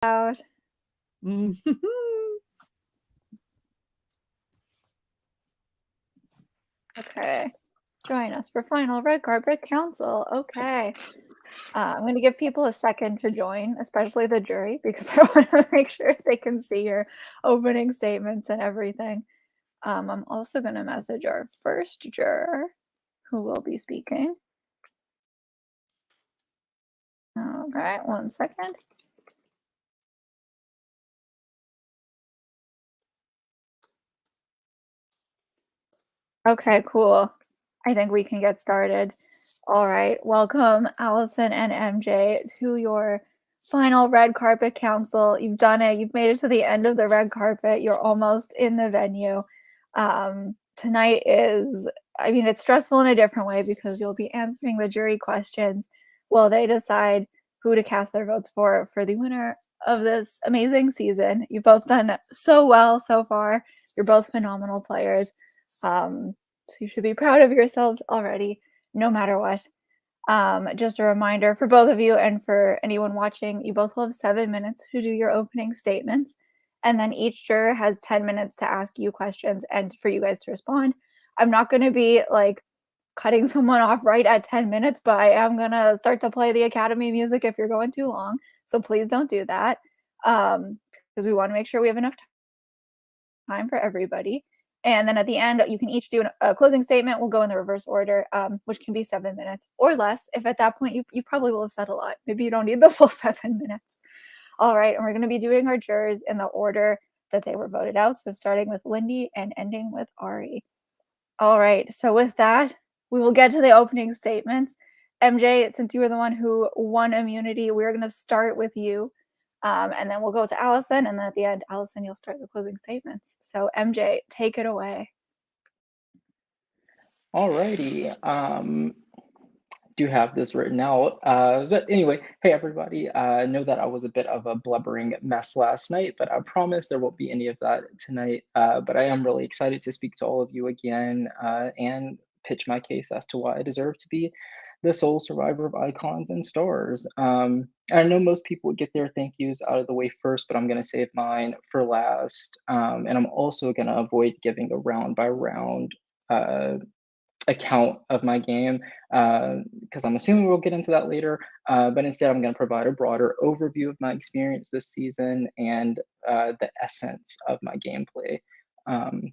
Out. Okay. Join us for final red carpet council. Okay. I'm going to give people a second to join, especially the jury, because I want to make sure they can see your opening statements and everything. I'm also going to message our first juror who will be speaking. Okay, 1 second. Okay, cool. I think we can get started. All right, welcome Allison and MJ to your final red carpet council. You've done it. You've made it to the end of the red carpet. You're almost in the venue. Tonight is, I mean, it's stressful in a different way because you'll be answering the jury questions while they decide who to cast their votes for the winner of this amazing season. You've both done so well so far. You're both phenomenal players. So you should be proud of yourselves already, no matter what. Just a reminder for both of you and for anyone watching, you both will have 7 minutes to do your opening statements. And then each juror has 10 minutes to ask you questions and for you guys to respond. I'm not going to be like cutting someone off right at 10 minutes, but I am going to start to play the Academy music if you're going too long. So please don't do that because we want to make sure we have enough time for everybody. And then at the end, you can each do a closing statement. We'll go in the reverse order, which can be 7 minutes or less. If at that point you probably will have said a lot. Maybe you don't need the full 7 minutes. All right, and we're going to be doing our jurors in the order that they were voted out. So starting with Lindy and ending with Ari. All right, so with that, we will get to the opening statements. MJ, since you were the one who won immunity, we're going to start with you. And then we'll go to Allison, and then at the end, Allison, you'll start the closing statements. So MJ, take it away. Alrighty. Do have this written out. But anyway, hey everybody. I know that I was a bit of a blubbering mess last night, but I promise there won't be any of that tonight. But I am really excited to speak to all of you again and pitch my case as to why I deserve to be the sole survivor of Icons and Stars. I know most people would get their thank yous out of the way first, but I'm going to save mine for last. And I'm also going to avoid giving a round by round account of my game because I'm assuming we'll get into that later. But instead, I'm going to provide a broader overview of my experience this season and the essence of my gameplay. Um,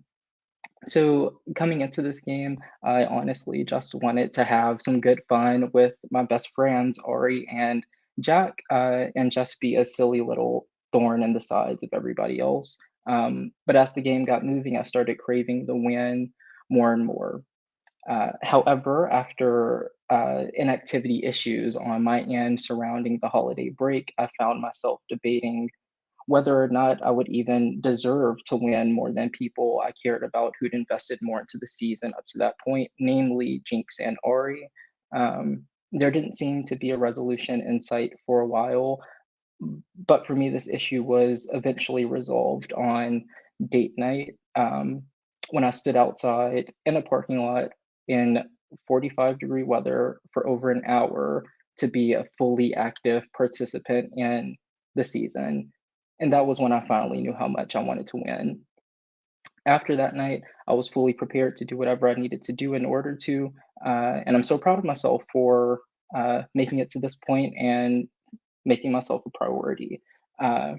so coming into this game, I honestly just wanted to have some good fun with my best friends, Ari and Jack, and just be a silly little thorn in the sides of everybody else. But as the game got moving, I started craving the win more and more. However, after inactivity issues on my end surrounding the holiday break, I found myself debating whether or not I would even deserve to win more than people I cared about who'd invested more into the season up to that point, namely Jinx and Ari. There didn't seem to be a resolution in sight for a while, but for me, this issue was eventually resolved on date night when I stood outside in a parking lot in 45-degree weather for over an hour to be a fully active participant in the season. And that was when I finally knew how much I wanted to win. After that night, I was fully prepared to do whatever I needed to do in order to. And I'm so proud of myself for making it to this point and making myself a priority. Uh,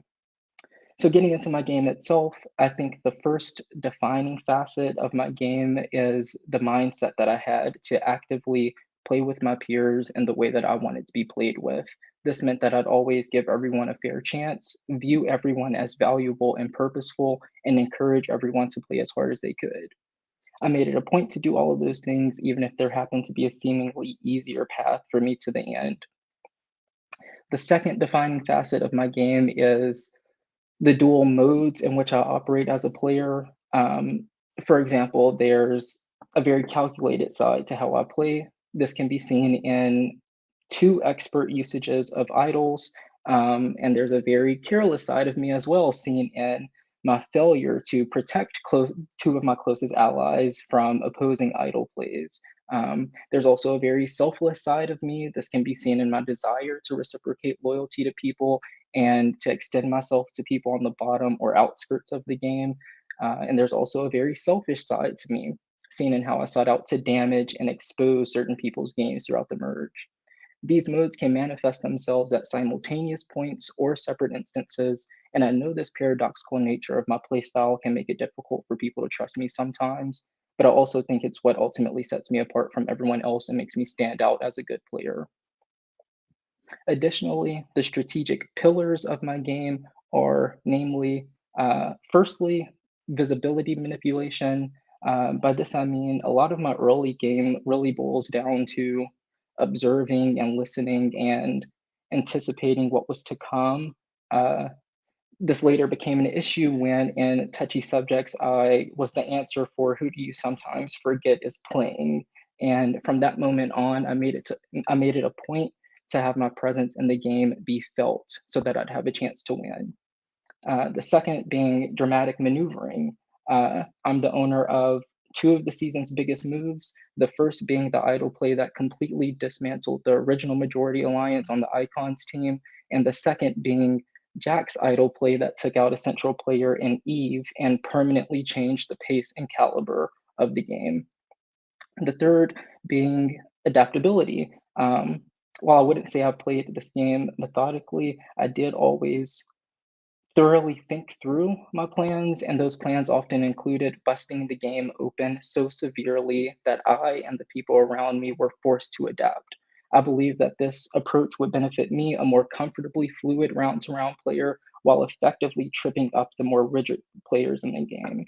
so, getting into my game itself, I think the first defining facet of my game is the mindset that I had to actively play with my peers in the way that I wanted to be played with. This meant that I'd always give everyone a fair chance, view everyone as valuable and purposeful, and encourage everyone to play as hard as they could. I made it a point to do all of those things, even if there happened to be a seemingly easier path for me to the end. The second defining facet of my game is the dual modes in which I operate as a player. For example, there's a very calculated side to how I play. This can be seen in two expert usages of idols, and there's a very careless side of me as well, seen in my failure to protect two of my closest allies from opposing idol plays. There's also a very selfless side of me. This can be seen in my desire to reciprocate loyalty to people and to extend myself to people on the bottom or outskirts of the game. And there's also a very selfish side to me, seen in how I sought out to damage and expose certain people's games throughout the merge. These modes can manifest themselves at simultaneous points or separate instances, and I know this paradoxical nature of my playstyle can make it difficult for people to trust me sometimes, but I also think it's what ultimately sets me apart from everyone else and makes me stand out as a good player. Additionally, the strategic pillars of my game are namely, firstly, visibility manipulation. By this, I mean a lot of my early game really boils down to observing and listening and anticipating what was to come. Uh, this later became an issue when, in touchy subjects, I was the answer for who do you sometimes forget is playing. And from that moment on, I made it a point to have my presence in the game be felt so that I'd have a chance to win. The second being dramatic maneuvering. I'm the owner of two of the season's biggest moves. The first being the idle play that completely dismantled the original Majority Alliance on the Icons team, and the second being Jack's idle play that took out a central player in Eve and permanently changed the pace and caliber of the game. The third being adaptability. While I wouldn't say I played this game methodically, I did always thoroughly think through my plans, and those plans often included busting the game open so severely that I and the people around me were forced to adapt. I believe that this approach would benefit me, a more comfortably fluid round to round player, while effectively tripping up the more rigid players in the game.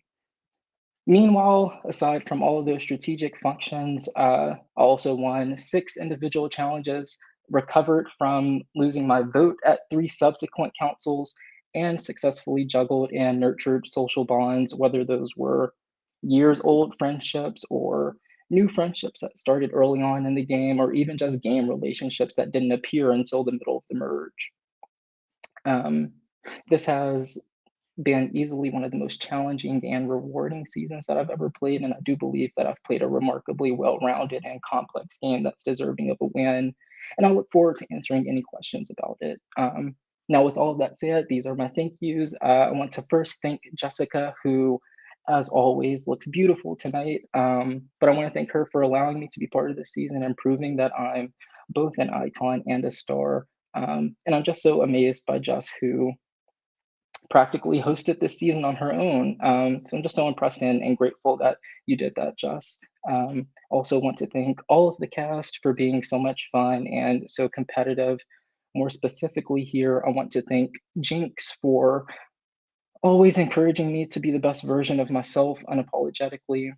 Meanwhile, aside from all of those strategic functions, I also won 6 individual challenges, recovered from losing my vote at 3 subsequent councils, and successfully juggled and nurtured social bonds, whether those were years old friendships or new friendships that started early on in the game, or even just game relationships that didn't appear until the middle of the merge. Um, this has been easily one of the most challenging and rewarding seasons that I've ever played, and I do believe that I've played a remarkably well-rounded and complex game that's deserving of a win, and I look forward to answering any questions about it. Now, with all of that said, these are my thank yous. I want to first thank Jessica, who, as always, looks beautiful tonight, but I want to thank her for allowing me to be part of this season and proving that I'm both an icon and a star. And I'm just so amazed by Jess, who practically hosted this season on her own. So I'm just so impressed and grateful that you did that, Jess. Also want to thank all of the cast for being so much fun and so competitive. More specifically here, I want to thank Jinx for always encouraging me to be the best version of myself unapologetically.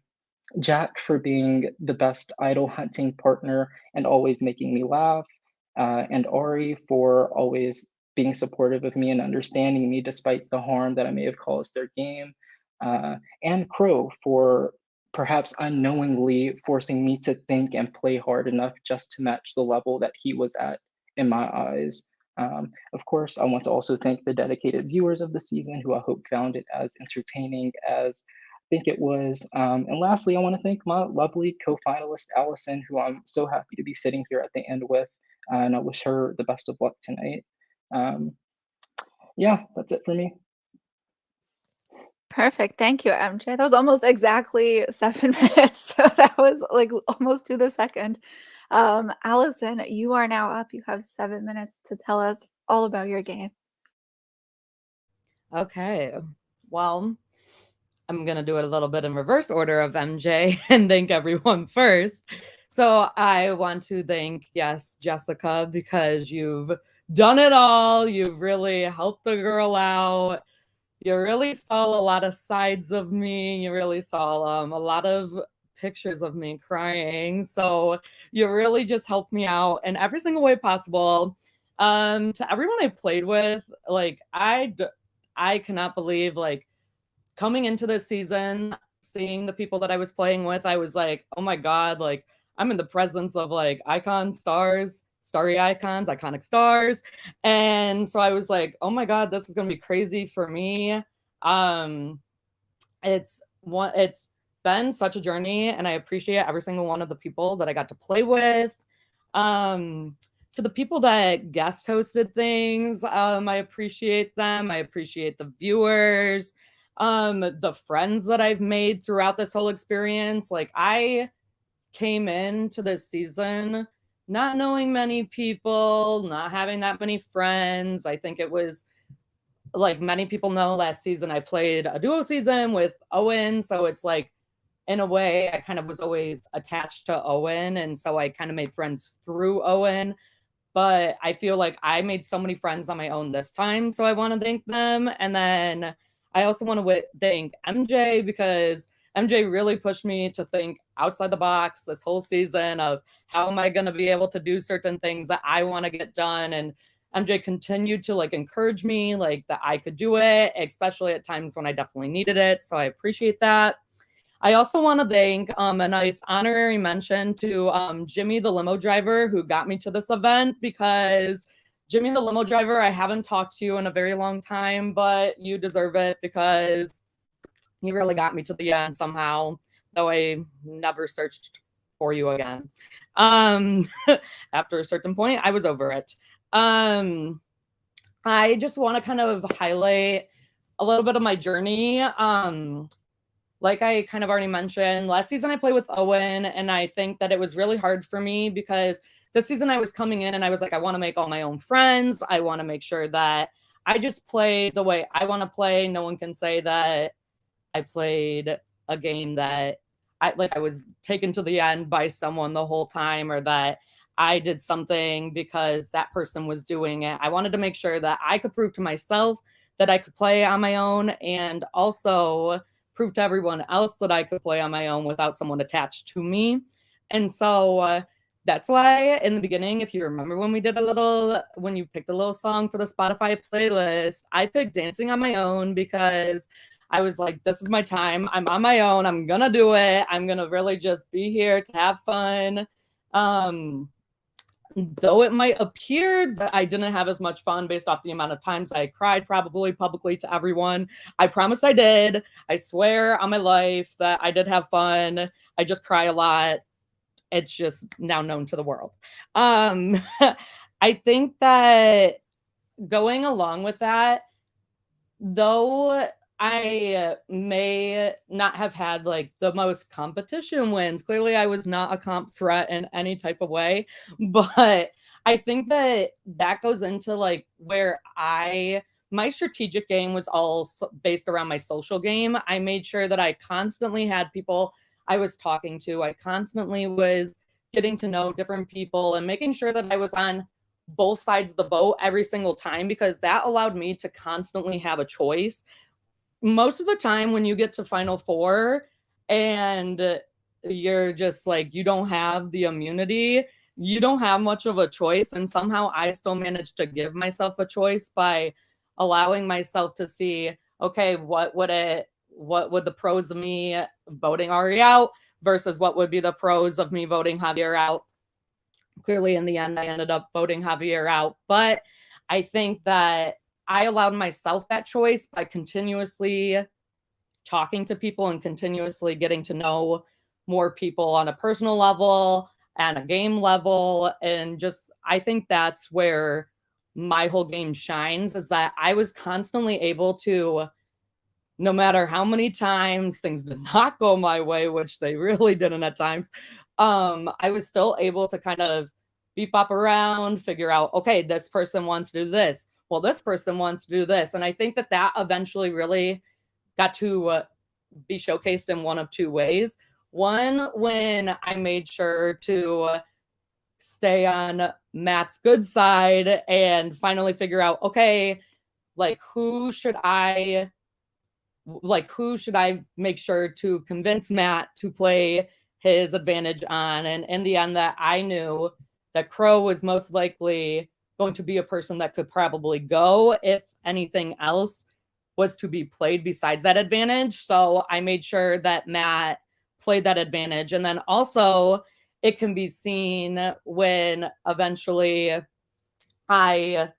Jack for being the best idol hunting partner and always making me laugh, and Ari for always being supportive of me and understanding me despite the harm that I may have caused their game, and Crow for perhaps unknowingly forcing me to think and play hard enough just to match the level that he was at in my eyes. Of course, I want to also thank the dedicated viewers of the season who I hope found it as entertaining as think it was. And lastly, I want to thank my lovely co-finalist Allison, who I'm so happy to be sitting here at the end with, and I wish her the best of luck tonight. Um, yeah, that's it for me. Perfect. Thank you, MJ. That was almost exactly 7 minutes. So that was like almost to the second. Allison, you are now up. You have 7 minutes to tell us all about your game. Okay. Well, I'm going to do it a little bit in reverse order of MJ and thank everyone first. So I want to thank, yes, Jessica, because you've done it all. You've really helped the girl out. You really saw a lot of sides of me. You really saw a lot of pictures of me crying. So you really just helped me out in every single way possible. To everyone I played with, like I cannot believe like coming into this season, seeing the people that I was playing with, I was like, oh my God, like I'm in the presence of like icon stars, starry icons, iconic stars. And so I was like, oh my God, this is gonna be crazy for me. Um, it's been such a journey and I appreciate every single one of the people that I got to play with. Um, to the people that guest hosted things, I appreciate them. I appreciate the viewers, the friends that I've made throughout this whole experience. Like, I came into this season not knowing many people, not having that many friends. I think it was, like many people know, last season I played a duo season with Owen. So it's like, in a way, I kind of was always attached to Owen. And so I kind of made friends through Owen. But I feel like I made so many friends on my own this time. So I want to thank them. And then I also want to thank MJ, because MJ really pushed me to think outside the box this whole season of how am I going to be able to do certain things that I want to get done. And MJ continued to like encourage me, like that I could do it, especially at times when I definitely needed it. So I appreciate that. I also want to thank a nice honorary mention to Jimmy, the limo driver, who got me to this event, because Jimmy, the limo driver, I haven't talked to you in a very long time, but you deserve it because you really got me to the end somehow, though I never searched for you again. After a certain point, I was over it. I just want to kind of highlight a little bit of my journey. Like I kind of already mentioned, last season I played with Owen, and I think that it was really hard for me because this season I was coming in and I was like, I want to make all my own friends. I want to make sure that I just play the way I want to play. No one can say that I played a game that I was taken to the end by someone the whole time, or that I did something because that person was doing it. I wanted to make sure that I could prove to myself that I could play on my own, and also prove to everyone else that I could play on my own without someone attached to me. And so that's why in the beginning, if you remember when you picked a little song for the Spotify playlist, I picked Dancing on My Own, because I was like, this is my time. I'm on my own. I'm going to do it. I'm going to really just be here to have fun. Though it might appear that I didn't have as much fun based off the amount of times I cried probably publicly to everyone, I promise I did. I swear on my life that I did have fun. I just cry a lot. It's just now known to the world. I think that going along with that, though I may not have had like the most competition wins. Clearly, I was not a comp threat in any type of way, but I think that goes into like where my strategic game was all based around my social game. I made sure that I constantly had people I was talking to. I constantly was getting to know different people and making sure that I was on both sides of the boat every single time, because that allowed me to constantly have a choice. Most of the time when you get to Final Four and you're just like, you don't have the immunity, you don't have much of a choice. And somehow I still managed to give myself a choice by allowing myself to see, okay, what would the pros of me voting Ari out versus what would be the pros of me voting Javier out. Clearly, in the end, I ended up voting Javier out. But I think that I allowed myself that choice by continuously talking to people and continuously getting to know more people on a personal level and a game level. And just, I think that's where my whole game shines, is that I was constantly able to, no matter how many times things did not go my way, which they really didn't at times, I was still able to kind of beep up around, figure out, okay, this person wants to do this. Well, this person wants to do this. And I think that eventually really got to be showcased in one of two ways. One, when I made sure to stay on Matt's good side and finally figure out, okay, like who should I make sure to convince Matt to play his advantage on. And in the end, that I knew that Crow was most likely going to be a person that could probably go if anything else was to be played besides that advantage. So I made sure that Matt played that advantage. And then also it can be seen when eventually I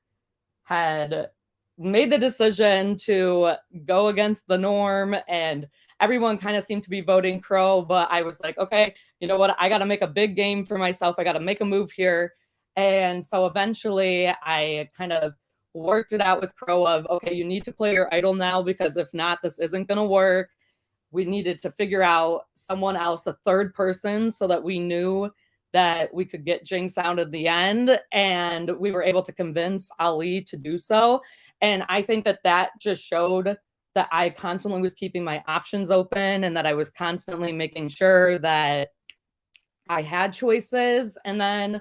had made the decision to go against the norm and everyone kind of seemed to be voting Crow, but I was like, okay, you know what? I got to make a big game for myself. I got to make a move here. And so eventually I kind of worked it out with Crow of, okay, you need to play your idol now, because if not, this isn't going to work. We needed to figure out someone else, a third person, so that we knew that we could get Jinx out at the end. And we were able to convince Ali to do so. And I think that that just showed that I constantly was keeping my options open and that I was constantly making sure that I had choices. And then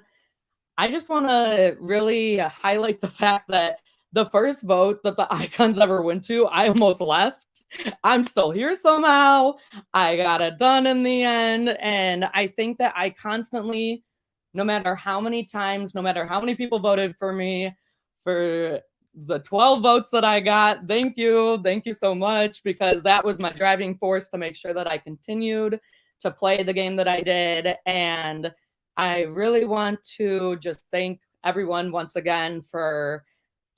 I just want to really highlight the fact that the first vote that the icons ever went to, I almost left. I'm still here somehow. I got it done in the end. And I think that I constantly, no matter how many times, no matter how many people voted for me, for the 12 votes that I got, thank you. Thank you so much, because that was my driving force to make sure that I continued to play the game that I did. And I really want to just thank everyone once again for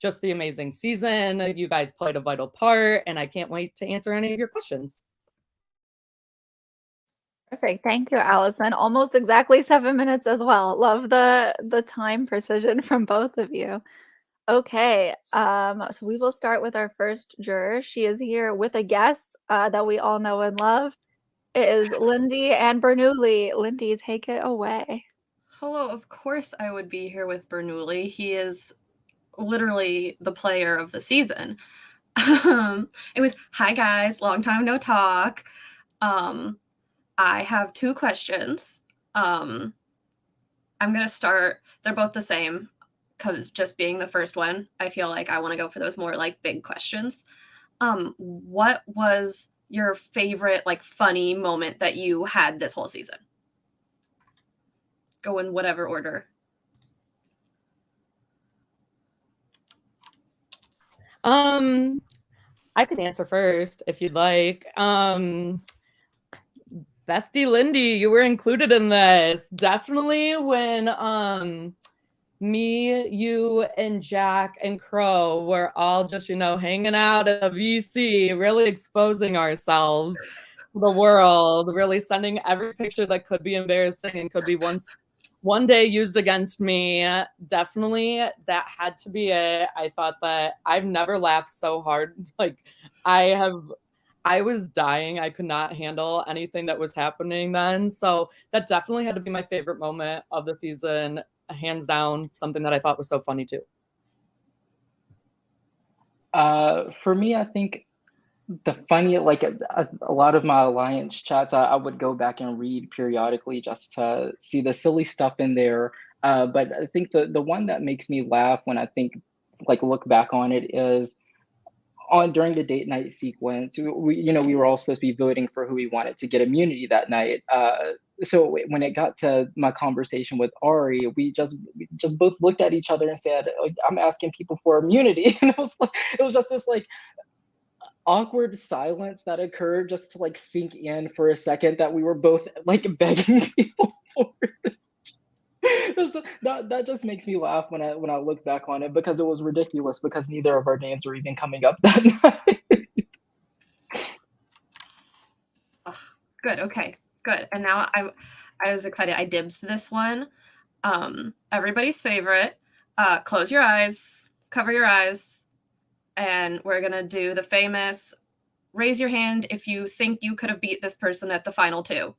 just the amazing season. You guys played a vital part, and I can't wait to answer any of your questions. Perfect. Thank you, Allison. Almost exactly 7 minutes as well. Love the time precision from both of you. Okay, so we will start with our first juror. She is here with a guest that we all know and love. It is Lindy and Bernoulli. Lindy, take it away. Hello, of course I would be here with Bernoulli. He is literally the player of the season. It was, hi guys, long time no talk. I have 2 questions. I'm gonna start, they're both the same, because just being the first one, I feel like I want to go for those more like big questions. What was your favorite like funny moment that you had this whole season? Go in whatever order. I could answer first if you'd like. Bestie Lindy, you were included in this. Definitely when me, you, and Jack and Crow were all just, hanging out at VC, really exposing ourselves to the world, really sending every picture that could be embarrassing and could be one day used against me. Definitely that had to be it. I thought that I've never laughed so hard. Like I was dying. I could not handle anything that was happening then. So that definitely had to be my favorite moment of the season. Hands down, something that I thought was so funny too. For me, I think the funny, like a lot of my alliance chats, I would go back and read periodically just to see the silly stuff in there. But I think the one that makes me laugh when I think, like, look back on it is on during the date night sequence. We were all supposed to be voting for who we wanted to get immunity that night. So when it got to my conversation with Ari, we just both looked at each other and said, "I'm asking people for immunity," and it was just this like awkward silence that occurred just to like sink in for a second that we were both like begging people for this. That just makes me laugh when I look back on it, because it was ridiculous, because neither of our names were even coming up that night. Oh, good. Okay. Good. And now I was excited. I dibs this one. Everybody's favorite. Close your eyes, cover your eyes, and we're gonna do the famous raise your hand if you think you could have beat this person at the final 2.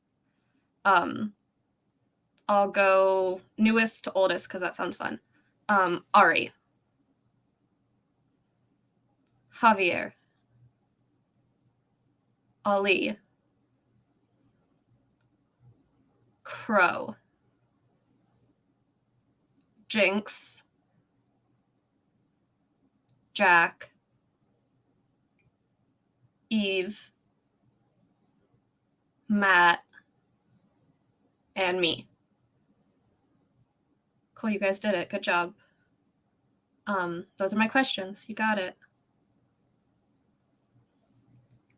I'll go newest to oldest because that sounds fun. Ari. Javier. Ali. Crow. Jinx. Jack. Eve. Matt. And me. Cool, you guys did it. Good job. Those are my questions. You got it.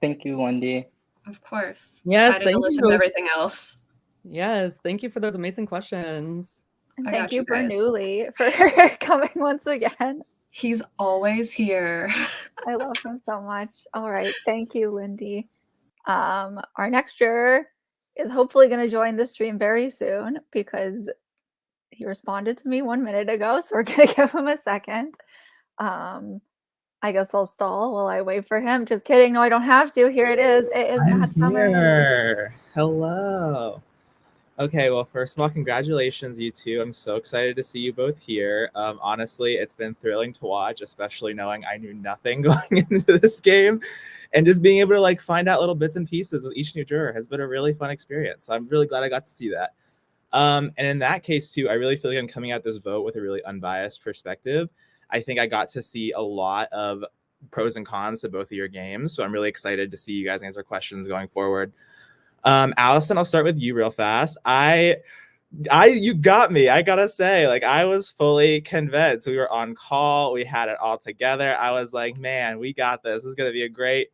Thank you, Lindy. Of course. Yes, Excited to listen to everything else. Yes, thank you for those amazing questions. And I thank got you, you guys. Bernoulli, for coming once again. He's always here. I love him so much. All right, thank you, Lindy. Our next juror is hopefully going to join the stream very soon, because He responded to me 1 minute ago, so we're gonna give him a second. I guess I'll stall while I wait for him. Just kidding. No, I don't have to. Here it is. It is I'm Matt Summers. here. Hello. Okay, well, first of all, congratulations, you two. I'm so excited to see you both here. Honestly, it's been thrilling to watch, especially knowing I knew nothing going into this game. And just being able to like find out little bits and pieces with each new juror has been a really fun experience. So I'm really glad I got to see that. And in that case, too, I really feel like I'm coming at this vote with a really unbiased perspective. I think I got to see a lot of pros and cons to both of your games. So I'm really excited to see you guys answer questions going forward. Allison, I'll start with you real fast. You got me. I gotta say, like, I was fully convinced. We were on call. We had it all together. I was like, man, we got this. This is gonna be a great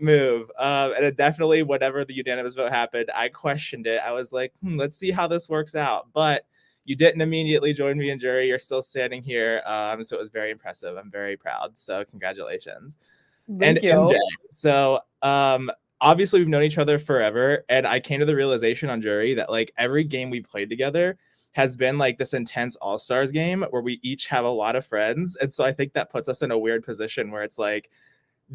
move. And it definitely, whenever the unanimous vote happened, I questioned it. I was like, let's see how this works out. But you didn't immediately join me in jury. You're still standing here. So it was very impressive. I'm very proud. So congratulations. Thank you. MJ. So obviously we've known each other forever. And I came to the realization on jury that like every game we played together has been like this intense all-stars game where we each have a lot of friends. And so I think that puts us in a weird position where it's like,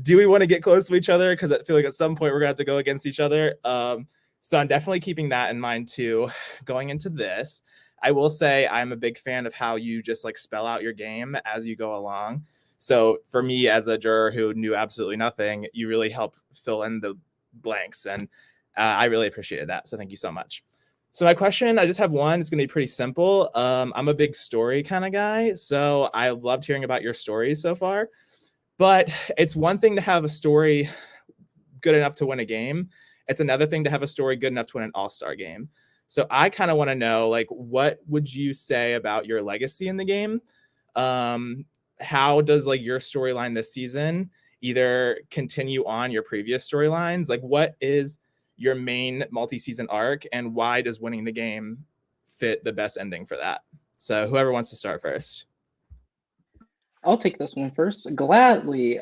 do we want to get close to each other? Because I feel like at some point we're gonna have to go against each other. So I'm definitely keeping that in mind too, going into this. I will say I'm a big fan of how you just like spell out your game as you go along. So for me as a juror who knew absolutely nothing, you really help fill in the blanks. And I really appreciated that. So thank you so much. So my question, I just have one. It's going to be pretty simple. I'm a big story kind of guy. So I loved hearing about your stories so far. But it's one thing to have a story good enough to win a game. It's another thing to have a story good enough to win an all-star game. So I kind of want to know, like, what would you say about your legacy in the game? How does like your storyline this season either continue on your previous storylines? Like, what is your main multi-season arc, and why does winning the game fit the best ending for that? So whoever wants to start first. I'll take this one first, gladly.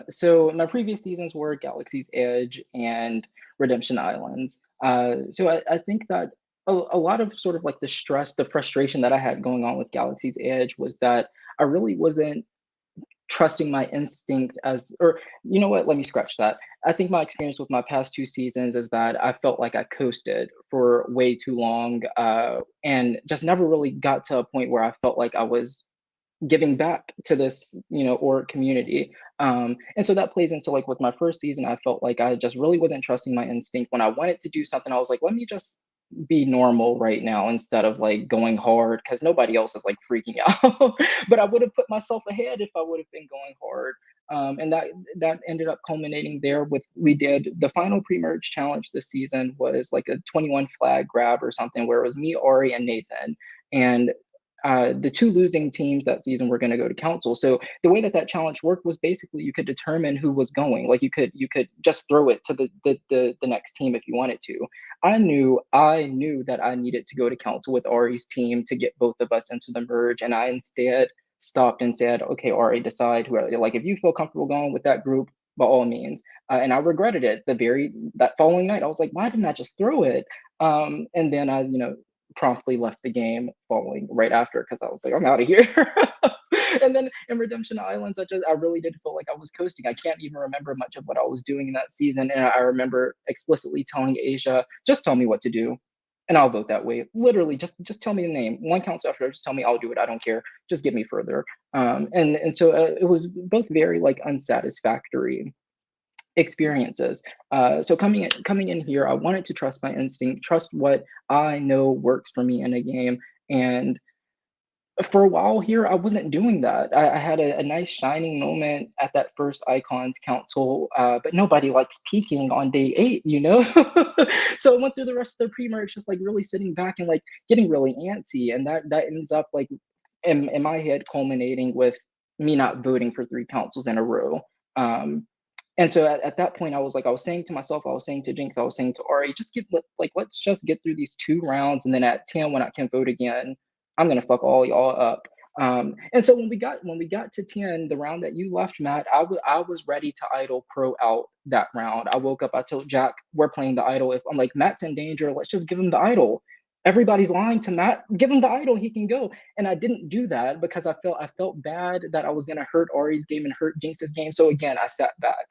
So my previous seasons were Galaxy's Edge and Redemption Islands. So I think that a lot of sort of like the stress, the frustration that I had going on with Galaxy's Edge was that I really wasn't trusting my instinct or you know what, let me scratch that. I think my experience with my past 2 seasons is that I felt like I coasted for way too long and just never really got to a point where I felt like I was giving back to this, or community. And so that plays into like with my first season, I felt like I just really wasn't trusting my instinct. When I wanted to do something, I was like, let me just be normal right now instead of like going hard because nobody else is like freaking out. But I would have put myself ahead if I would have been going hard. And that ended up culminating there with we did the final pre-merge challenge this season was like a 21 flag grab or something where it was me, Ari, and Nathan. And the 2 losing teams that season were going to go to council. So the way that challenge worked was basically you could determine who was going. Like you could just throw it to the next team if you wanted to. I knew that I needed to go to council with Ari's team to get both of us into the merge, and I instead stopped and said, "Okay, Ari, decide who. Like if you feel comfortable going with that group, by all means." And I regretted it that following night. I was like, "Why didn't I just throw it?" And then I, promptly left the game following right after because I was like, I'm out of here. And then in Redemption Islands, I really did feel like I was coasting. I can't even remember much of what I was doing in that season. And I remember explicitly telling Asia, just tell me what to do and I'll vote that way. Literally, just tell me the name. One council after, just tell me, I'll do it. I don't care. Just get me further. And so it was both very like unsatisfactory experiences. So coming in here, I wanted to trust my instinct, trust what I know works for me in a game. And for a while here, I wasn't doing that. I had a nice shining moment at that first Icons Council, but nobody likes peaking on day 8, So I went through the rest of the pre-merge just like really sitting back and like getting really antsy. And that ends up like in my head culminating with me not voting for 3 councils in a row. And so at that point, I was saying to myself, I was saying to Jinx, I was saying to Ari, let's just get through these 2 rounds. And then at 10, when I can vote again, I'm going to fuck all y'all up. And so when we got to 10, the round that you left, Matt, I was ready to idle Pro out that round. I woke up, I told Jack, we're playing the idol. If I'm like, Matt's in danger, let's just give him the idol. everybody's lying to Matt. Give him the idol, he can go. And I didn't do that because I felt bad that I was gonna hurt Ari's game and hurt Jinx's game. So again, I sat back.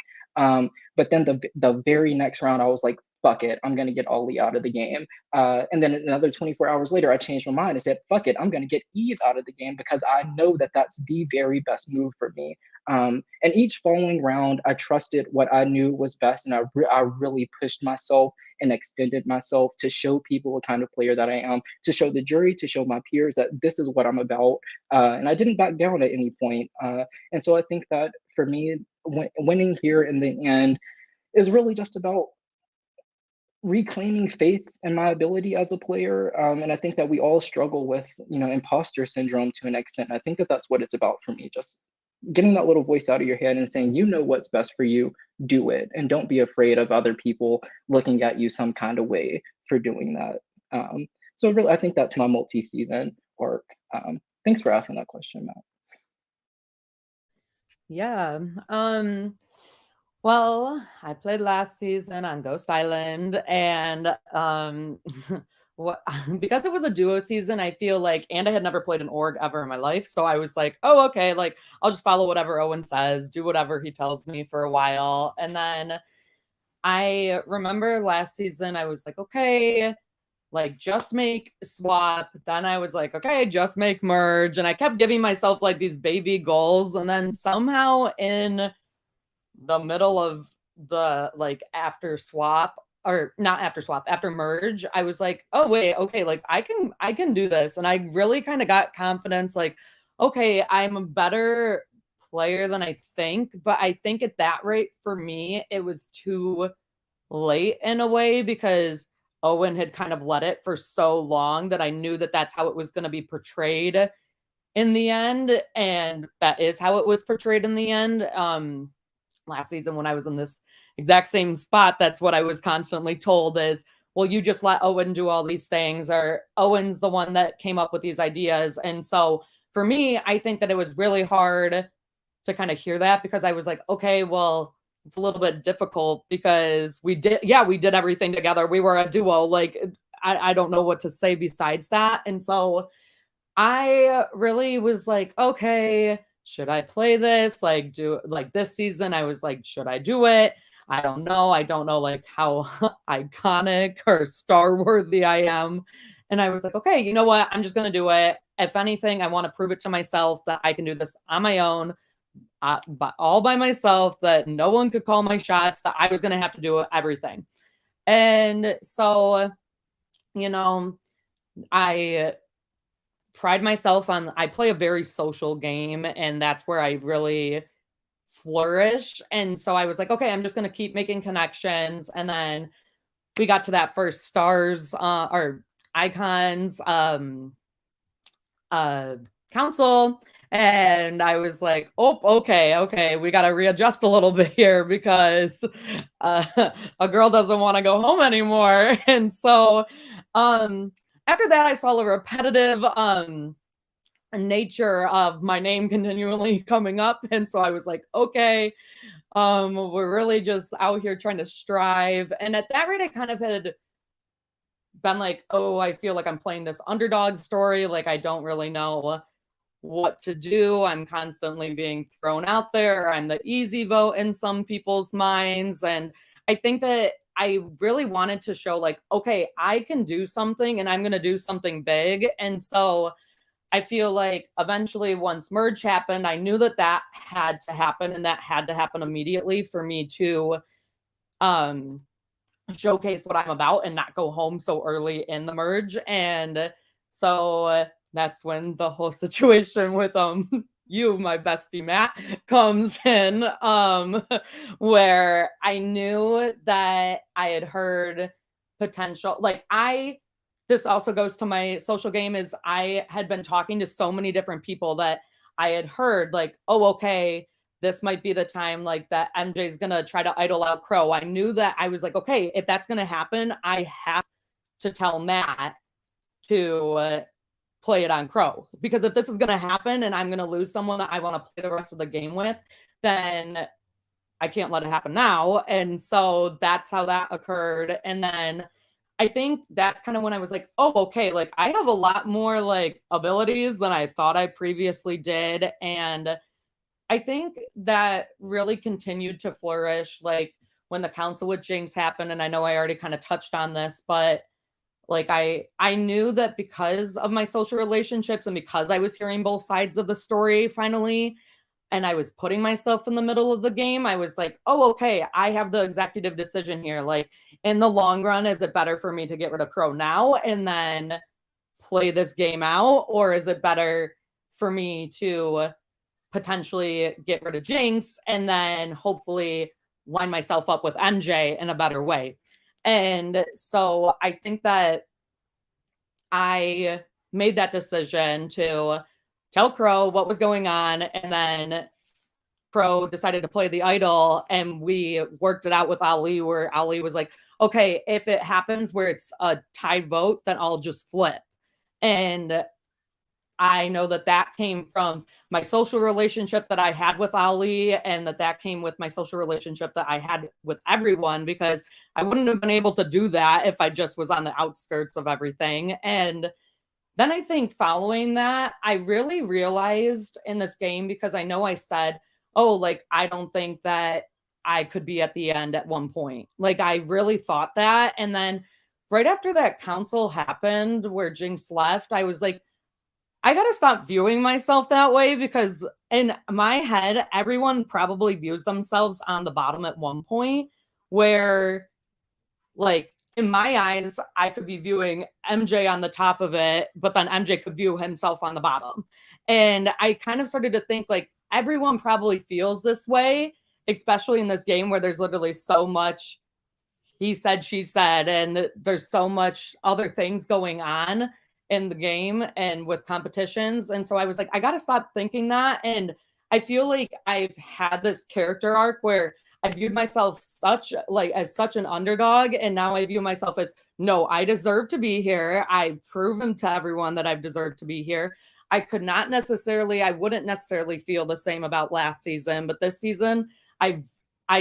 But then the very next round, I was like, fuck it, I'm gonna get Ollie out of the game. And then another 24 hours later, I changed my mind and said, fuck it, I'm gonna get Eve out of the game because I know that that's the very best move for me. And each following round, I trusted what I knew was best, and I really pushed myself and extended myself to show people what kind of player that I am, to show the jury, to show my peers that this is what I'm about. And I didn't back down at any point. And so I think that for me, winning here in the end is really just about reclaiming faith in my ability as a player. And I think that we all struggle with, imposter syndrome to an extent. I think that that's what it's about for me. Just getting that little voice out of your head and saying, what's best for you, do it. And don't be afraid of other people looking at you some kind of way for doing that. So really, I think that's my multi-season arc. Thanks for asking that question, Matt. Yeah. Well, I played last season on Ghost Island, and because it was a duo season, I feel like, and I had never played an org ever in my life, so I was like, oh, okay, like I'll just follow whatever Owen says, do whatever he tells me for a while. And then I remember last season I was like, okay, like just make swap. Then I was like, okay, just make merge. And I kept giving myself like these baby goals, and then somehow in the middle of the like after swap, or not after swap, after merge, I was like, oh wait, okay, like I can do this. And I really kind of got confidence, like, okay, I'm a better player than I think. But I think at that rate for me, it was too late in a way, because Owen had kind of let it for so long that I knew that that's how it was going to be portrayed in the end. And that is how it was portrayed in the end. Last season when I was in this exact same spot, that's what I was constantly told is, well, you just let Owen do all these things, or Owen's the one that came up with these ideas. And so for me, I think that it was really hard to kind of hear that, because I was like, okay, well, it's a little bit difficult because we did everything together. We were a duo. Like, I don't know what to say besides that. And so I really was like, okay, should I play this? Like, do like this season, I was like, should I do it? I don't know. I don't know like how iconic or star worthy I am. And I was like, okay, you know what? I'm just going to do it. If anything, I want to prove it to myself that I can do this on my own, but all by myself, that no one could call my shots, that I was going to have to do everything. And so, I pride myself on, I play a very social game, and that's where I really flourish. And so I was like, okay, I'm just going to keep making connections. And then we got to that first stars or icons council, and I was like, oh, okay, we got to readjust a little bit here, because a girl doesn't want to go home anymore. And so after that, I saw a repetitive nature of my name continually coming up. And so I was like, okay, we're really just out here trying to strive. And at that rate, I kind of had been like, oh, I feel like I'm playing this underdog story. Like, I don't really know what to do. I'm constantly being thrown out there. I'm the easy vote in some people's minds. And I think that I really wanted to show like, okay, I can do something, and I'm going to do something big. And so I feel like eventually once merge happened, I knew that that had to happen, and that had to happen immediately for me to showcase what I'm about and not go home so early in the merge. And so that's when the whole situation with you, my bestie Matt, comes in, where I knew that I had heard potential. Like, this also goes to my social game, is I had been talking to so many different people that I had heard like, oh, okay, this might be the time like that MJ's gonna try to idol out Crow. I knew that. I was like, okay, if that's gonna happen, I have to tell Matt to play it on Crow, because if this is going to happen and I'm going to lose someone that I want to play the rest of the game with, then I can't let it happen now. And so that's how that occurred. And then I think that's kind of when I was like, oh, okay, like I have a lot more like abilities than I thought I previously did. And I think that really continued to flourish like when the Council with Jinx happened. And I know I already kind of touched on this, but like I knew that because of my social relationships and because I was hearing both sides of the story finally, and I was putting myself in the middle of the game, I was like, oh, okay, I have the executive decision here. Like, in the long run, is it better for me to get rid of Crow now and then play this game out? Or is it better for me to potentially get rid of Jinx and then hopefully line myself up with MJ in a better way? And so I think that I made that decision to tell Crow what was going on, and then Crow decided to play the idol, and we worked it out with Ali, where Ali was like, okay, if it happens where it's a tied vote, then I'll just flip. And I know that that came from my social relationship that I had with Ali, and that came with my social relationship that I had with everyone, because I wouldn't have been able to do that if I just was on the outskirts of everything. And then I think following that, I really realized in this game, because I know I said, oh, like, I don't think that I could be at the end at one point. Like, I really thought that. And then right after that council happened where Jinx left, I was like, I got to stop viewing myself that way, because in my head, everyone probably views themselves on the bottom at one point, where, like, in my eyes, I could be viewing MJ on the top of it, but then MJ could view himself on the bottom. And I kind of started to think like everyone probably feels this way, especially in this game where there's literally so much he said, she said, and there's so much other things going on in the game and with competitions. And so I was like, I got to stop thinking that. And I feel like I've had this character arc where I viewed myself as such an underdog, and now I view myself as, no, I deserve to be here. I've proven to everyone that I've deserved to be here. I wouldn't necessarily feel the same about last season, but this season, I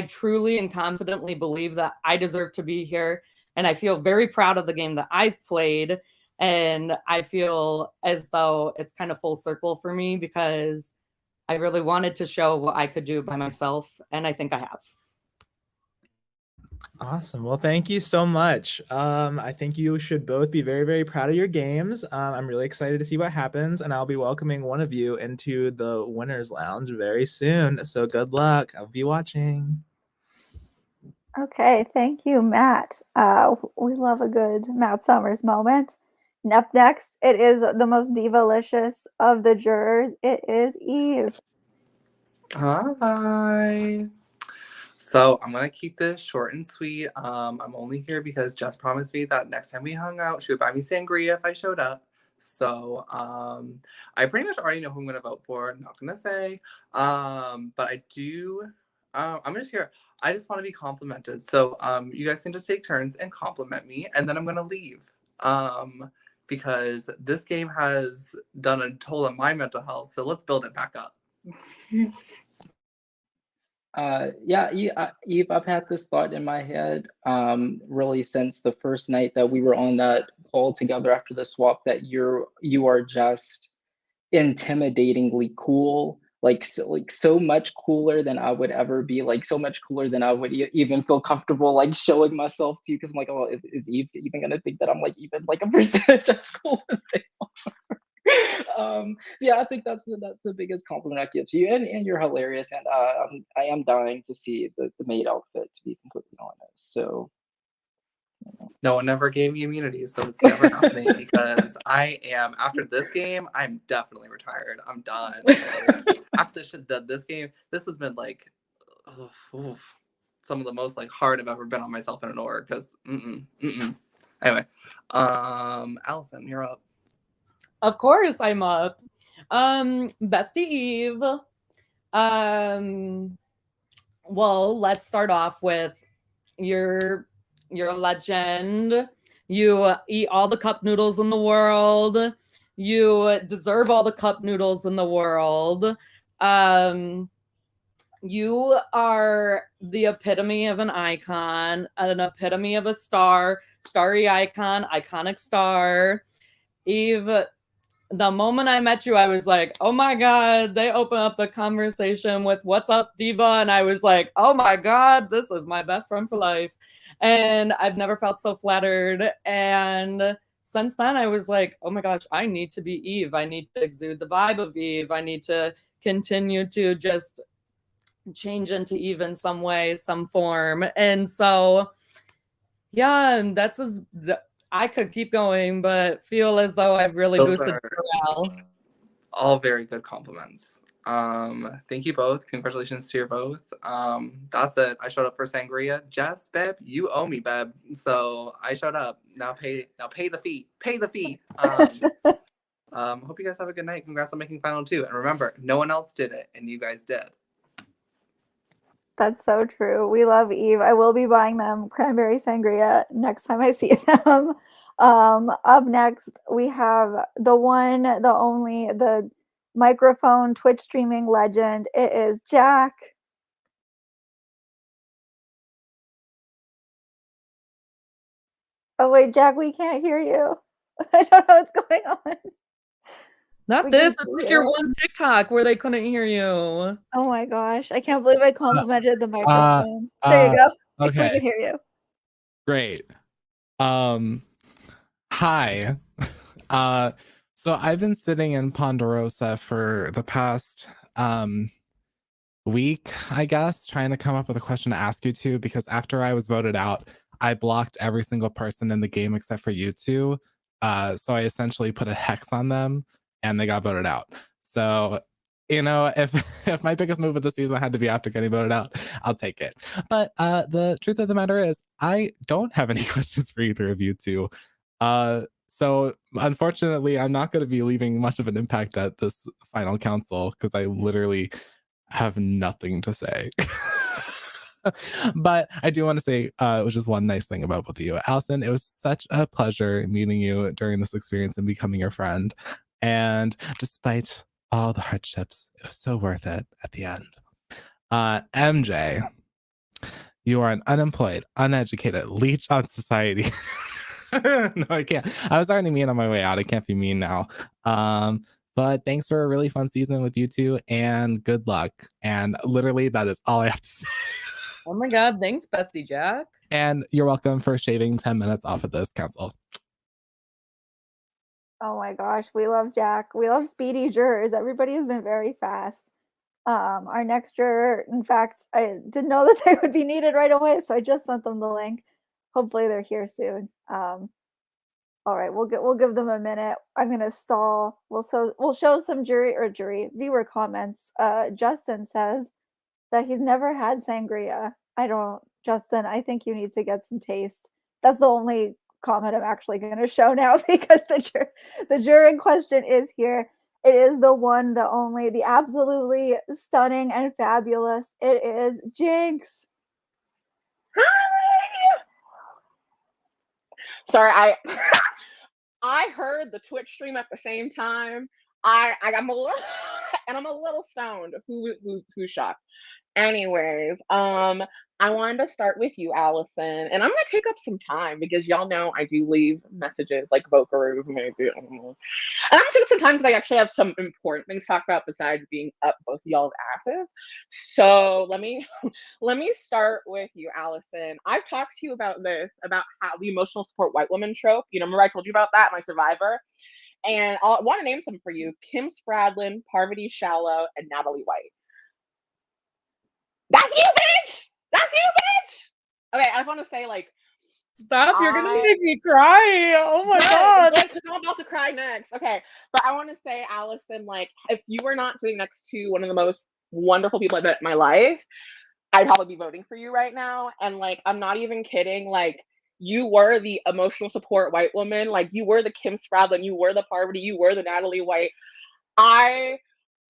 truly and confidently believe that I deserve to be here, and I feel very proud of the game that I've played, and I feel as though it's kind of full circle for me, because I really wanted to show what I could do by myself, and I think I have. Awesome. Well, thank you so much. I think you should both be very, very proud of your games. I'm really excited to see what happens, and I'll be welcoming one of you into the Winners Lounge very soon. So good luck. I'll be watching. Okay, thank you, Matt. We love a good Matt Summers moment. And up next, it is the most diva-licious of the jurors. It is Eve. Hi. So I'm gonna keep this short and sweet. I'm only here because Jess promised me that next time we hung out, she would buy me sangria if I showed up. So I pretty much already know who I'm gonna vote for. I'm not gonna say. But I do. I'm just here. I just want to be complimented. So you guys can just take turns and compliment me, and then I'm gonna leave. Because this game has done a toll on my mental health. So let's build it back up. Yeah, Eve, I've had this thought in my head really since the first night that we were on that call together after the swap, that you are just intimidatingly cool, like so much cooler than I would ever be, like so much cooler than I would even feel comfortable like showing myself to you, because I'm like, oh, is Eve even gonna think that I'm like even like a percentage as cool as they are? Yeah, I think that's the biggest compliment I give to you, and you're hilarious, and I am dying to see the maid outfit, to be completely honest. So no one ever gave me immunity, so it's never happening, because I am, after this game, I'm definitely retired. I'm done. After this game, this has been like some of the most like hard I've ever been on myself in an org, because anyway, Allison, you're up. Of course I'm up. Bestie Eve. Well, let's start off with you're a legend. You eat all the cup noodles in the world. You deserve all the cup noodles in the world. You are the epitome of an icon, an epitome of a star, starry icon, iconic star. Eve, the moment I met you, I was like, oh my God, they open up the conversation with what's up, Diva? And I was like, oh my God, this is my best friend for life. And I've never felt so flattered. And since then, I was like, oh my gosh, I need to be Eve. I need to exude the vibe of Eve. I need to continue to just change into Eve in some way, some form. And so, yeah, and that's as I could keep going, but feel as though I've really Those boosted are morale. all very good compliments. Thank you both. Congratulations to you both. That's it. I showed up for Sangria. Jess, babe, you owe me, babe. So I showed up. Now pay the fee. Pay the fee. Hope you guys have a good night. Congrats on making final two. And remember, no one else did it, and you guys did. That's so true. We love Eve. I will be buying them cranberry sangria next time I see them. Up next, we have the one, the only, the microphone Twitch streaming legend. It is Jack. Oh wait, Jack, we can't hear you. I don't know what's going on. Not We this. can It's see like your you. one TikTok where they couldn't hear you. Oh my gosh, I can't believe I complimented the microphone. There you go. We Okay, can hear you. great. Hi. So I've been sitting in Ponderosa for the past week, I guess, trying to come up with a question to ask you two, because after I was voted out, I blocked every single person in the game except for you two. So I essentially put a hex on them and they got voted out. So, you know, if if my biggest move of the season had to be after getting voted out, I'll take it. But the truth of the matter is, I don't have any questions for either of you two. So unfortunately, I'm not going to be leaving much of an impact at this final council because I literally have nothing to say. But I do want to say, it was just one nice thing about both of you. Allison, it was such a pleasure meeting you during this experience and becoming your friend. And despite all the hardships, it was so worth it at the end. MJ, you are an unemployed, uneducated leech on society. No, I can't. I was already mean on my way out. I can't be mean now. But thanks for a really fun season with you two, and good luck. And literally, that is all I have to say. Oh my God, thanks, Bestie Jack. And you're welcome for shaving 10 minutes off of this council. Oh my gosh, we love Jack. We love speedy jurors. Everybody has been very fast. Our next juror, in fact, I didn't know that they would be needed right away, so I just sent them the link. Hopefully they're here soon. All right, we'll give them a minute. I'm gonna stall. We'll show some viewer comments. Justin says that he's never had sangria. Justin, I think you need to get some taste. That's the only comment I'm actually gonna show now because the juror in question is here. It is the one, the only, the absolutely stunning and fabulous. It is Jinx. Sorry, I I heard the Twitch stream at the same time. I'm a little and I'm a little stoned. Who's shocked? Anyways, I wanted to start with you, Allison, and I'm gonna take up some time because y'all know I do leave messages like Vocaroos maybe. And I'm gonna take up some time because I actually have some important things to talk about besides being up both y'all's asses. So let me start with you, Allison. I've talked to you about this, about how the emotional support white woman trope. You know, remember I told you about that, my survivor? And I want to name some for you: Kim Spradlin, Parvati Shallow, and Natalie White. That's you, bitch! That's you, bitch! Okay, I just want to say, like, Stop, you're gonna make me cry. Oh my God. because I'm about to cry next. Okay, but I want to say, Allison, like, if you were not sitting next to one of the most wonderful people I've met in my life, I'd probably be voting for you right now. And, like, I'm not even kidding. Like, you were the emotional support white woman. Like, you were the Kim Spradlin. You were the Parvati. You were the Natalie White.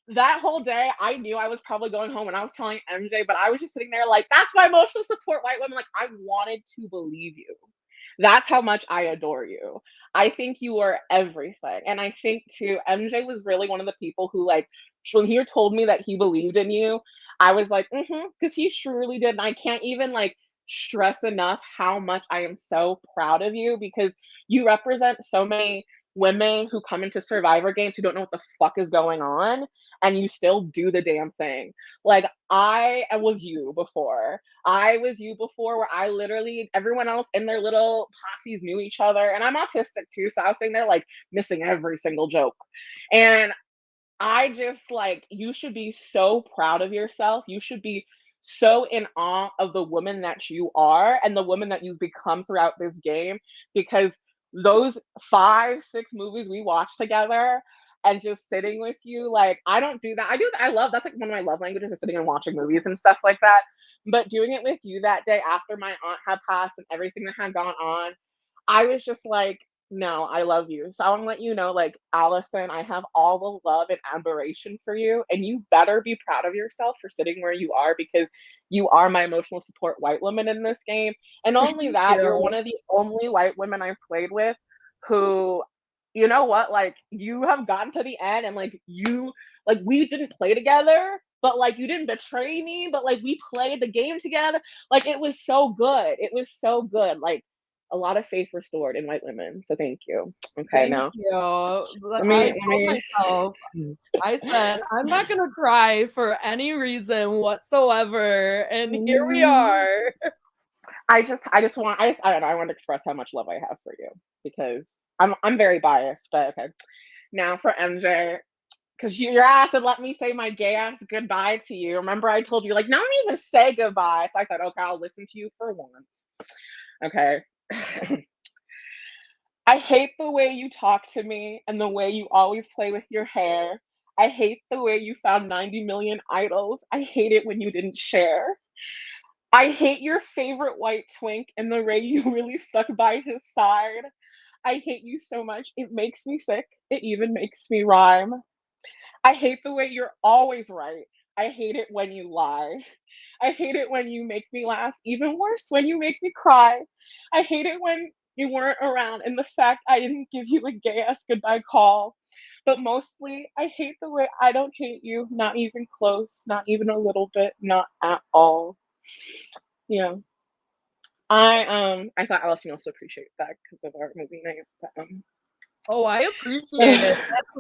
That whole day, I knew I was probably going home and I was telling MJ, but I was just sitting there like, that's my emotional support white woman. Like, I wanted to believe you. That's how much I adore you. I think you are everything. And I think too, MJ was really one of the people who, like, when he told me that he believed in you, I was like, because he surely did. And I can't even, like, stress enough how much I am so proud of you, because you represent so many women who come into Survivor games who don't know what the fuck is going on, and you still do the damn thing. Like, I was you before. I was you before, where I literally, everyone else in their little posses knew each other, and I'm autistic too, so I was sitting there like missing every single joke. And I just like, you should be so proud of yourself. You should be so in awe of the woman that you are and the woman that you've become throughout this game, because those 5, 6 movies we watched together and just sitting with you, like, I don't do that. I do that. I love, that's like one of my love languages, is sitting and watching movies and stuff like that. But doing it with you that day after my aunt had passed and everything that had gone on, I was just like, no, I love you. So I want to let you know, like, Allison, I have all the love and admiration for you. And you better be proud of yourself for sitting where you are, because you are my emotional support white woman in this game. And not only Thank that, you're you. one of the only white women I've played with who, you know what, like, you have gotten to the end and like you, like, we didn't play together, but like you didn't betray me, but like we played the game together. Like, it was so good. It was so good. Like, a lot of faith restored in white women. So thank you. Okay, Thank now you. let I me told myself, I said, I'm not gonna cry for any reason whatsoever, and here we are. I don't know, I want to express how much love I have for you, because I'm very biased, but okay. Now for MJ, because your ass had let me say my gay ass goodbye to you. Remember, I told you, like, not even say goodbye. So I said, okay, I'll listen to you for once. Okay. I hate the way you talk to me and the way you always play with your hair. I hate the way you found 90 million idols. I hate it when you didn't share. I hate your favorite white twink and the way you really stuck by his side. I hate you so much. It makes me sick. It even makes me rhyme. I hate the way you're always right. I hate it when you lie. I hate it when you make me laugh. Even worse, when you make me cry. I hate it when you weren't around and the fact I didn't give you a gay ass goodbye call. But mostly, I hate the way I don't hate you, not even close, not even a little bit, not at all. Yeah. I thought Allison also appreciate that because of our movie night. But, Oh, I appreciate it.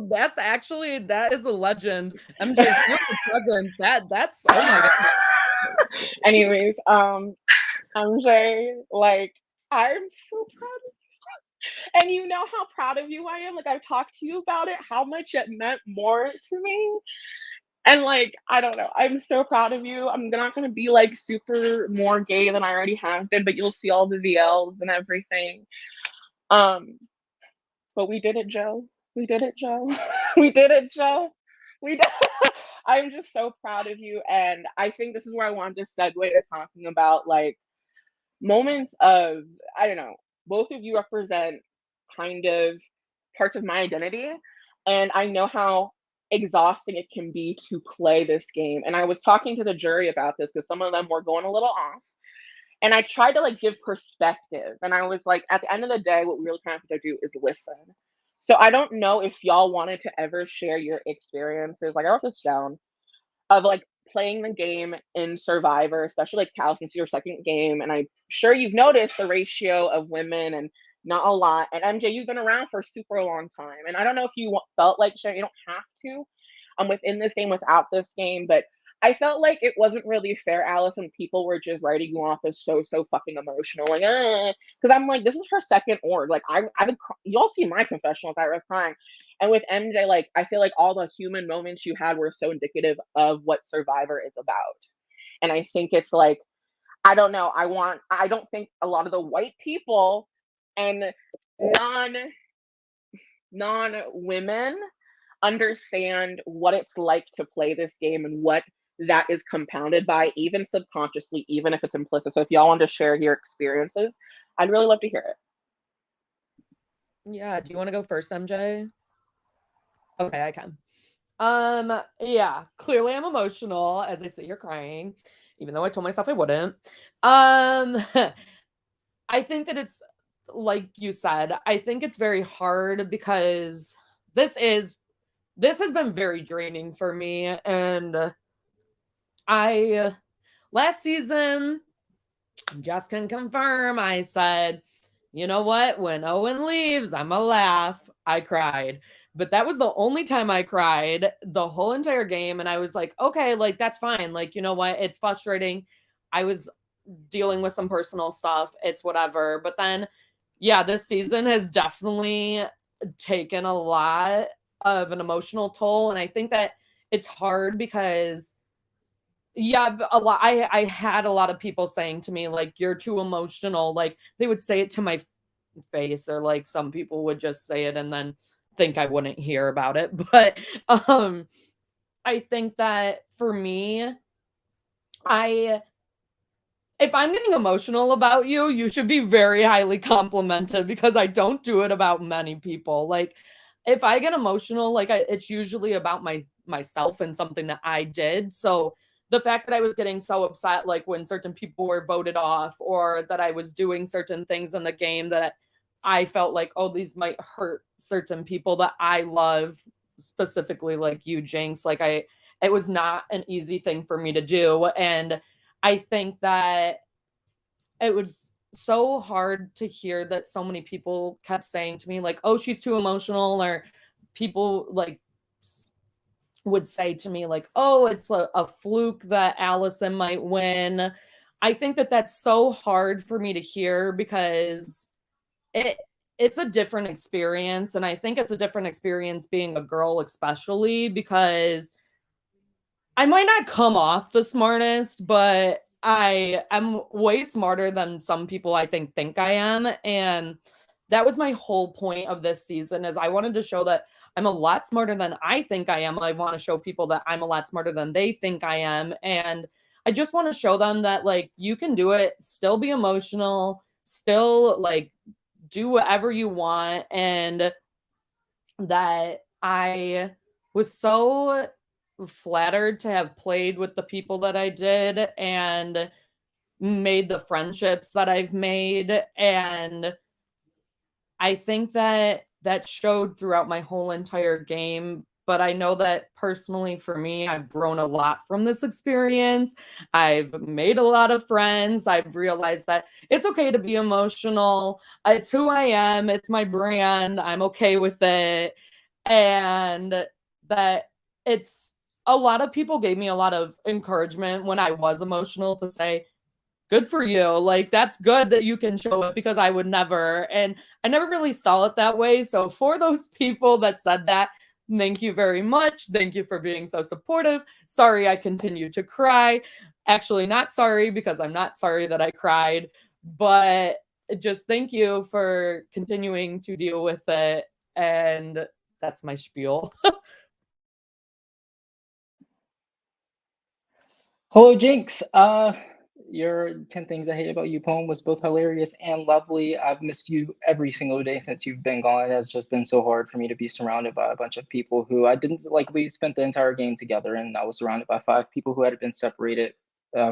That's actually, that is a legend. MJ, feel the presence. That's oh my god. Anyways, MJ, like, I'm so proud of you. And you know how proud of you I am. Like, I've talked to you about it, how much it meant more to me. And like, I don't know. I'm so proud of you. I'm not gonna be like super more gay than I already have been, but you'll see all the VLs and everything. Um, but we did it, Joe. We did it, Joe. We did it, Joe. We did. I'm just so proud of you, and I think this is where I wanted to segue to talking about like moments of, I don't know, both of you represent kind of parts of my identity, and I know how exhausting it can be to play this game. And I was talking to the jury about this because some of them were going a little off. And I tried to like give perspective. And I was like, at the end of the day, what we really kind of have to do is listen. So I don't know if y'all wanted to ever share your experiences. Like, I wrote this down of like playing the game in Survivor, especially like Cal, since your second game. And I'm sure you've noticed the ratio of women and not a lot. And MJ, you've been around for a super long time. And I don't know if you felt like sharing, you don't have to. I'm within this game, without this game, but I felt like it wasn't really fair, Alice, when people were just writing you off as so fucking emotional, like, because I'm like, this is her second org. Like, I've been, y'all see my confessionals, I was crying, and with MJ, like, I feel like all the human moments you had were so indicative of what Survivor is about, and I think it's like, I don't know, I don't think a lot of the white people and non women understand what it's like to play this game and what that is compounded by, even subconsciously, even if it's implicit. So if y'all want to share your experiences, I'd really love to hear it. Yeah, do you want to go first, MJ? Okay, I can. Yeah, clearly I'm emotional as I sit here crying, even though I told myself I wouldn't. I think that it's like you said, I think it's very hard because this has been very draining for me, and I last season Jess can confirm. I said, you know what? When Owen leaves, I'm going to laugh. I cried. But that was the only time I cried the whole entire game. And I was like, okay, like, that's fine. Like, you know what? It's frustrating. I was dealing with some personal stuff. It's whatever. But then, yeah, this season has definitely taken a lot of an emotional toll. And I think that it's hard because yeah, a lot. I had a lot of people saying to me like, "You're too emotional." Like they would say it to my face, or like some people would just say it and then think I wouldn't hear about it. But um, I think that for me, I if I'm getting emotional about you, you should be very highly complimented because I don't do it about many people. Like if I get emotional, like it's usually about myself and something that I did. So the fact that I was getting so upset, like when certain people were voted off, or that I was doing certain things in the game that I felt like, oh, these might hurt certain people that I love, specifically like you, Jinx. Like it was not an easy thing for me to do, and I think that it was so hard to hear that so many people kept saying to me like, "Oh, she's too emotional," or people like would say to me like, "Oh, it's a fluke that Allison might win." I think that that's so hard for me to hear because it it's a different experience, and I think it's a different experience being a girl, especially because I might not come off the smartest, but I am way smarter than some people I think I am, and that was my whole point of this season is I wanted to show that I'm a lot smarter than I think I am. I want to show people that I'm a lot smarter than they think I am, and I just want to show them that like you can do it, still be emotional, still like do whatever you want, and that I was so flattered to have played with the people that I did and made the friendships that I've made. And I think that that showed throughout my whole entire game. But I know that personally for me, I've grown a lot from this experience. I've made a lot of friends. I've realized that it's okay to be emotional. It's who I am, it's my brand. I'm okay with it. And that it's a lot of people gave me a lot of encouragement when I was emotional to say, good for you. Like, that's good that you can show it because I would never. And I never really saw it that way. So, for those people that said that, thank you very much. Thank you for being so supportive. Sorry, I continue to cry. Actually, not sorry because I'm not sorry that I cried, but just thank you for continuing to deal with it. And that's my spiel. Hello, Jinx. Your 10 Things I Hate About You poem was both hilarious and lovely. I've missed you every single day since you've been gone. It's just been so hard for me to be surrounded by a bunch of people who I didn't like. We spent the entire game together, and I was surrounded by 5 people who had been separated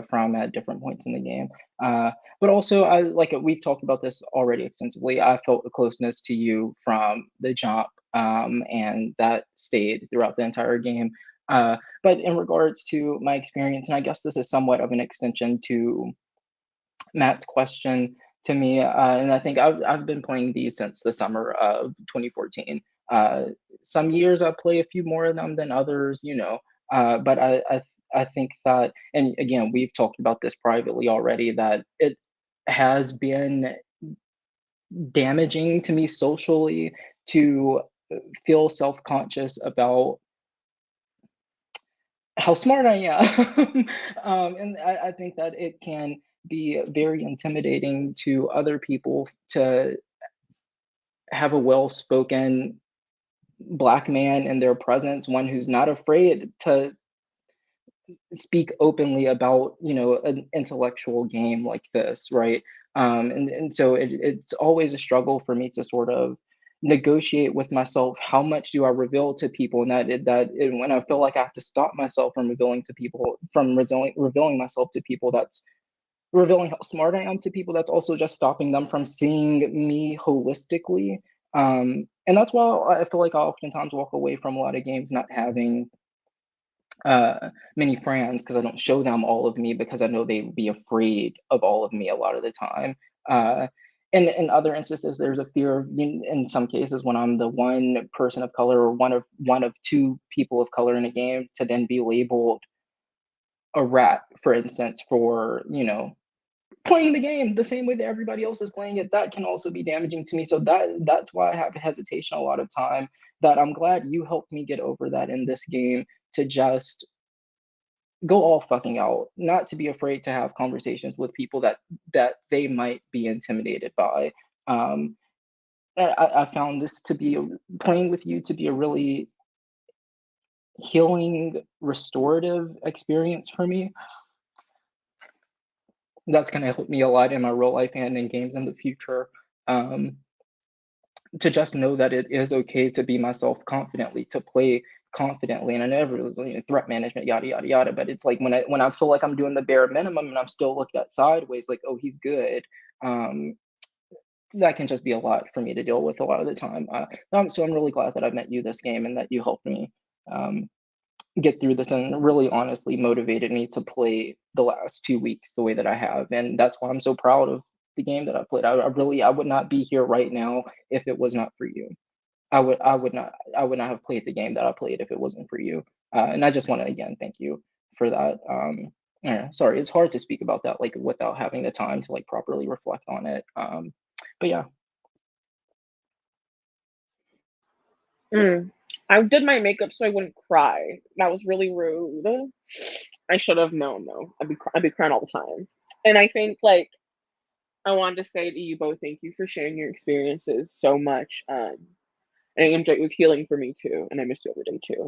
from at different points in the game. But also, I like we've talked about this already extensively. I felt a closeness to you from the jump, and that stayed throughout the entire game. But in regards to my experience, and I guess this is somewhat of an extension to Matt's question to me, and I think I've been playing these since the summer of 2014. Some years I play a few more of them than others, but I think that, and again, we've talked about this privately already, that it has been damaging to me socially to feel self-conscious about how smart I am. And I think that it can be very intimidating to other people to have a well-spoken Black man in their presence, one who's not afraid to speak openly about, an intellectual game like this, right? And so it's always a struggle for me to sort of negotiate with myself, how much do I reveal to people, and when I feel like I have to stop myself from revealing myself to people, that's revealing how smart I am to people, that's also just stopping them from seeing me holistically. And that's why I feel like I oftentimes walk away from a lot of games not having many friends because I don't show them all of me because I know they would be afraid of all of me a lot of the time. In other instances, there's a fear of, in some cases, when I'm the one person of color or one of two people of color in a game, to then be labeled a rat, for instance, for playing the game the same way that everybody else is playing it. That can also be damaging to me. So that's why I have hesitation a lot of time. That I'm glad you helped me get over that in this game, to just go all fucking out, not to be afraid to have conversations with people that they might be intimidated by. Um, I found this to be playing with you to be a really healing, restorative experience for me. That's going to help me a lot in my real life and in games in the future. To just know that it is okay to be myself confidently, to play confidently, and I never was threat management, yada yada yada. But it's like when I feel like I'm doing the bare minimum and I'm still looked at sideways, like, oh, he's good. That can just be a lot for me to deal with a lot of the time. So I'm really glad that I met you this game and that you helped me get through this and really honestly motivated me to play the last 2 weeks the way that I have. And that's why I'm so proud of the game that I played. I would not be here right now if it was not for you. I would not have played the game that I played if it wasn't for you. And I just want to again thank you for that. Yeah, sorry, it's hard to speak about that like without having the time to like properly reflect on it. But yeah. I did my makeup so I wouldn't cry. That was really rude. I should have known though. I'd be crying all the time. And I think like I wanted to say to you both, thank you for sharing your experiences so much. And MJ, it was healing for me too, and I miss you every day too.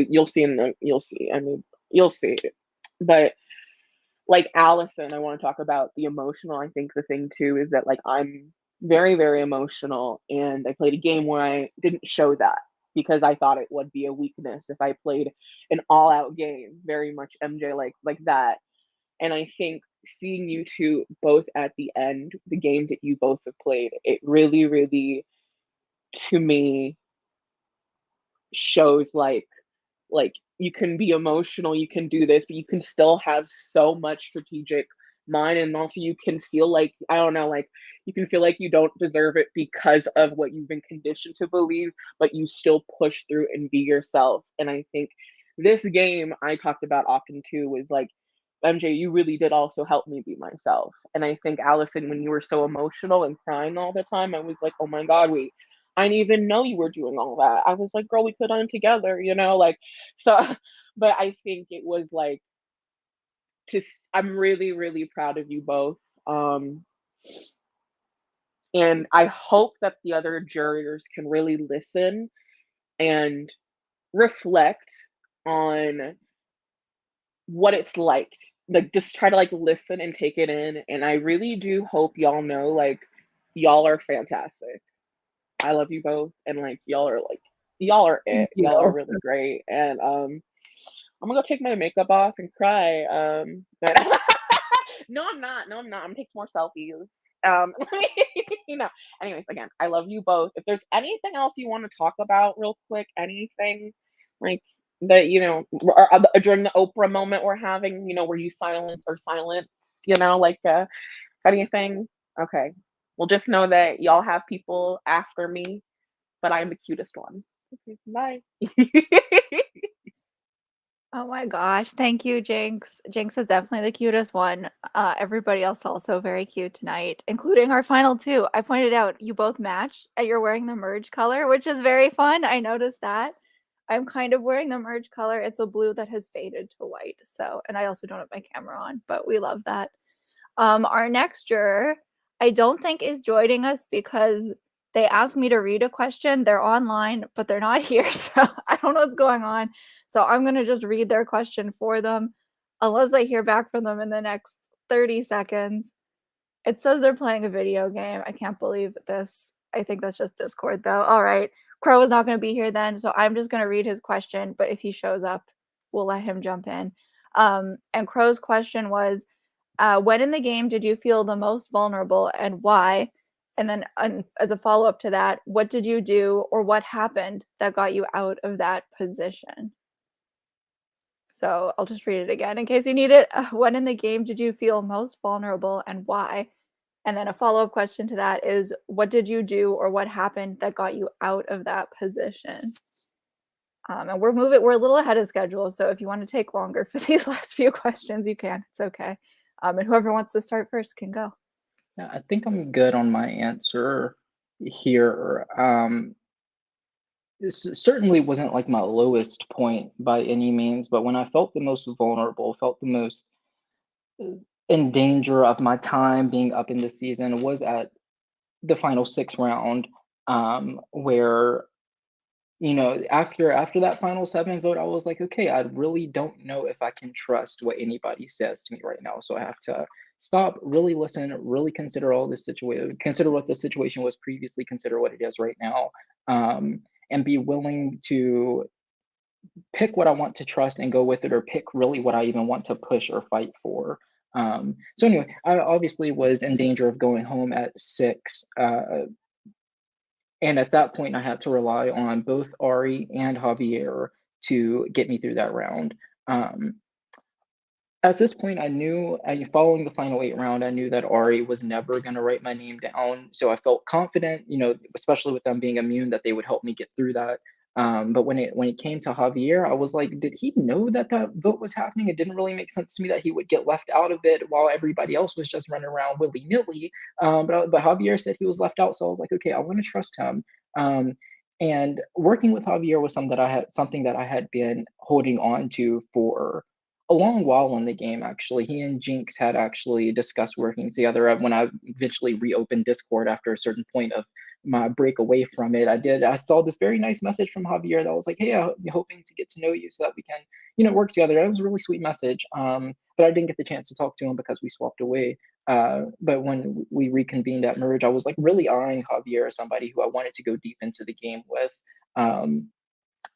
You'll see. I mean, you'll see. But like Allison, I want to talk about the emotional. I think the thing too is that like I'm very, very emotional, and I played a game where I didn't show that because I thought it would be a weakness if I played an all-out game, very much MJ like that. And I think seeing you two both at the end, the games that you both have played, it really, really, to me, shows like you can be emotional, you can do this, but you can still have so much strategic mind, and also you can feel like, I don't know, like you can feel like you don't deserve it because of what you've been conditioned to believe, but you still push through and be yourself. And I think this game I talked about often too was like, MJ, you really did also help me be myself. And I think Allison, when you were so emotional and crying all the time, I was like, oh my God, wait, I didn't even know you were doing all that. I was like, girl, we could on together, like so. But I think it was like I'm really, really proud of you both. And I hope that the other jurors can really listen and reflect on what it's like. Like just try to like listen and take it in. And I really do hope y'all know like y'all are fantastic. I love you both, and like y'all are it. Y'all are really great. And I'm gonna go take my makeup off and cry. But no, I'm not. No, I'm not. I'm gonna take more selfies. You know. Anyways, again, I love you both. If there's anything else you want to talk about, real quick, anything like that, during the Oprah moment we're having, where you silence or silence, like anything. Okay. Well, just know that y'all have people after me, but I'm the cutest one. Okay, bye. Oh my gosh, thank you, Jinx. Jinx is definitely the cutest one. Everybody else also very cute tonight, including our final two. I pointed out you both match and you're wearing the merge color, which is very fun. I noticed that. I'm kind of wearing the merge color. It's a blue that has faded to white. So, and I also don't have my camera on, but we love that. Our next juror, I don't think is joining us because they asked me to read a question. They're online, but they're not here. So I don't know what's going on. So I'm going to just read their question for them unless I hear back from them in the next 30 seconds. It says they're playing a video game. I can't believe this. I think that's just Discord though. All right. Crow is not going to be here then. So I'm just going to read his question. But if he shows up, we'll let him jump in. And Crow's question was, when in the game did you feel the most vulnerable and why? And then as a follow-up to that, what did you do or what happened that got you out of that position? So I'll just read it again in case you need it. When in the game did you feel most vulnerable and why? And then a follow-up question to that is, what did you do or what happened that got you out of that position? And we're a little ahead of schedule, so if you want to take longer for these last few questions, you can. It's okay. And whoever wants to start first can go. Yeah, I think I'm good on my answer here. This certainly wasn't like my lowest point by any means, but when I felt the most vulnerable, felt the most in danger of my time being up in the season was at the final 6 round, where after that final 7 vote, I was like, okay, I really don't know if I can trust what anybody says to me right now. So I have to stop, really listen, really consider all this situation, consider what the situation was previously, consider what it is right now, and be willing to pick what I want to trust and go with it, or pick really what I even want to push or fight for. So anyway, I obviously was in danger of going home at 6. And at that point, I had to rely on both Ari and Javier to get me through that round. At this point, following the final 8 round, I knew that Ari was never going to write my name down. So I felt confident, especially with them being immune, that they would help me get through that. But when it came to Javier, I was like, did he know that vote was happening? It didn't really make sense to me that he would get left out of it while everybody else was just running around willy-nilly. But Javier said he was left out, so I was like, okay, I want to trust him. And working with Javier was something that I had been holding on to for a long while in the game. Actually, he and Jinx had actually discussed working together. When I eventually reopened Discord after a certain point of my break away from it, I saw this very nice message from Javier that was like, hey, I'm hoping to get to know you so that we can work together. That was a really sweet message, but I didn't get the chance to talk to him because we swapped away. But when we reconvened at Merge, I was like really eyeing Javier as somebody who I wanted to go deep into the game with.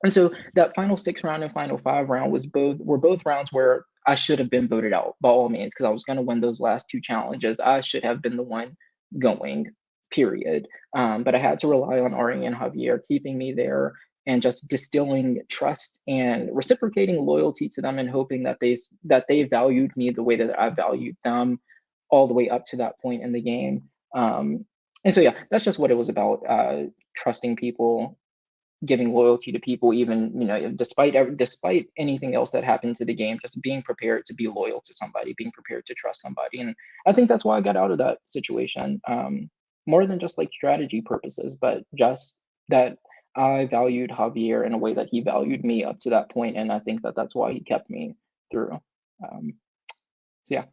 And so that final 6 round and final 5 round were both rounds where I should have been voted out by all means, because I was going to win those last 2 challenges. I should have been the one going, period. But I had to rely on Ari and Javier keeping me there and just distilling trust and reciprocating loyalty to them, and hoping that they valued me the way that I valued them all the way up to that point in the game. And so yeah, that's just what it was about. Trusting people, giving loyalty to people, even despite anything else that happened to the game, just being prepared to be loyal to somebody, being prepared to trust somebody. And I think that's why I got out of that situation, more than just like strategy purposes, but just that I valued Javier in a way that he valued me up to that point, and I think that that's why he kept me through. So yeah.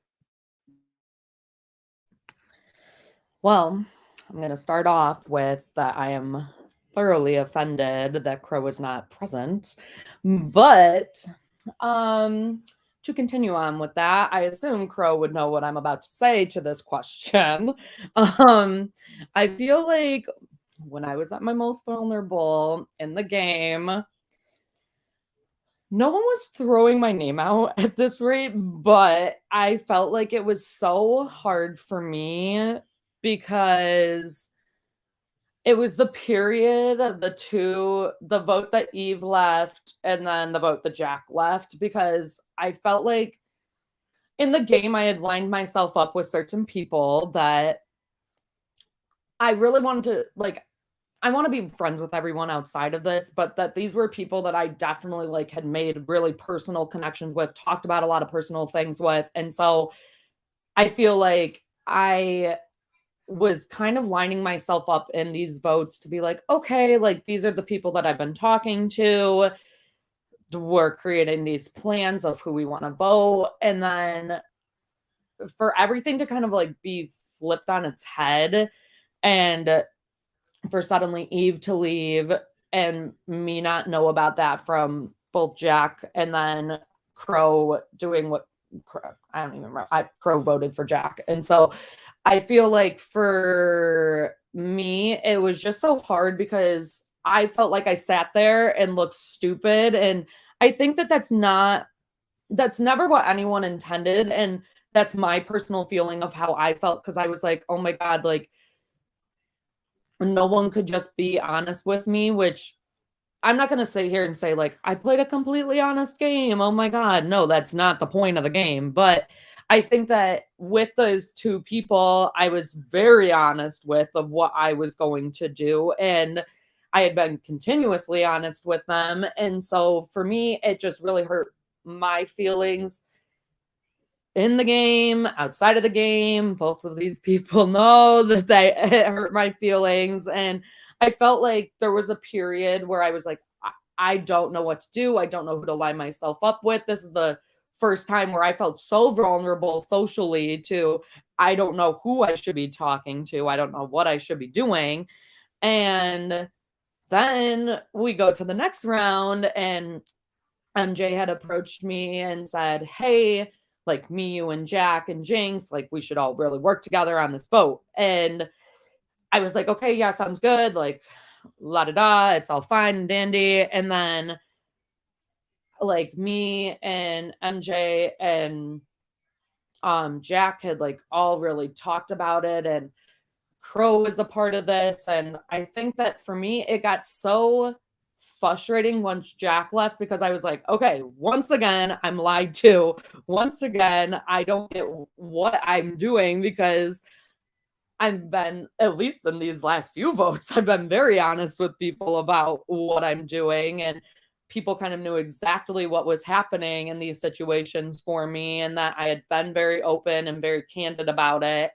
Well, I'm going to start off with that I am thoroughly offended that Crow was not present. But to continue on with that, I assume Crow would know what I'm about to say to this question. I feel like when I was at my most vulnerable in the game, no one was throwing my name out at this rate, but I felt like it was so hard for me because it was the period of the vote that Eve left and then the vote that Jack left, because I felt like in the game I had lined myself up with certain people that I really wanted to, like, I want to be friends with everyone outside of this, but that these were people that I definitely had made really personal connections with, talked about a lot of personal things with. And so I feel like I was kind of lining myself up in these votes to be like, okay, these are the people that I've been talking to. We're creating these plans of who we want to vote. And then for everything to kind of be flipped on its head, and for suddenly Eve to leave and me not know about that from both Jack and then Crow doing what I don't even remember. Crow voted for Jack. And so I feel like for me, it was just so hard because I felt like I sat there and looked stupid. And I think that that's never what anyone intended. And that's my personal feeling of how I felt, because I was like, oh my God, no one could just be honest with me, which I'm not going to sit here and say, like, I played a completely honest game. Oh my God. No, that's not the point of the game. But I think that with those two people, I was very honest with of what I was going to do. And I had been continuously honest with them. And so for me, it just really hurt my feelings in the game, outside of the game. Both of these people know that it hurt my feelings. And I felt like there was a period where I was like, I don't know what to do. I don't know who to line myself up with. This is the first time where I felt so vulnerable socially to, I don't know who I should be talking to. I don't know what I should be doing. And then we go to the next round, and MJ had approached me and said, hey, like me, you, and Jack and Jinx, like we should all really work together on this boat. And I was like, okay, yeah, sounds good. Like, la da da, it's all fine and dandy. And then, like, me and MJ and Jack had like all really talked about it, and Crow was a part of this. And I think that for me, it got so frustrating once Jack left, because I was like, okay, once again, I'm lied to. Once again, I don't get what I'm doing, because I've been, at least in these last few votes, I've been very honest with people about what I'm doing, and people kind of knew exactly what was happening in these situations for me, and that I had been very open and very candid about it.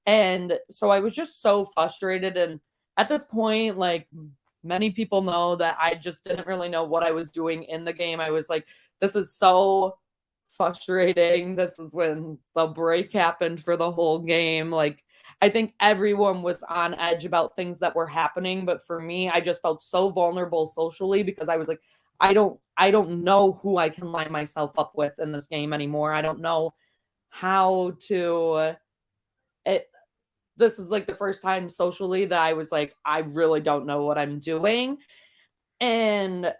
And so I was just so frustrated. And at this point, like, many people know that I just didn't really know what I was doing in the game. I was like, this is so frustrating. This is when the break happened for the whole game. Like, I think everyone was on edge about things that were happening. But for me, I just felt so vulnerable socially, because I was like, I don't know who I can line myself up with in this game anymore. I don't know how to this is like the first time socially that I was like, I really don't know what I'm doing. And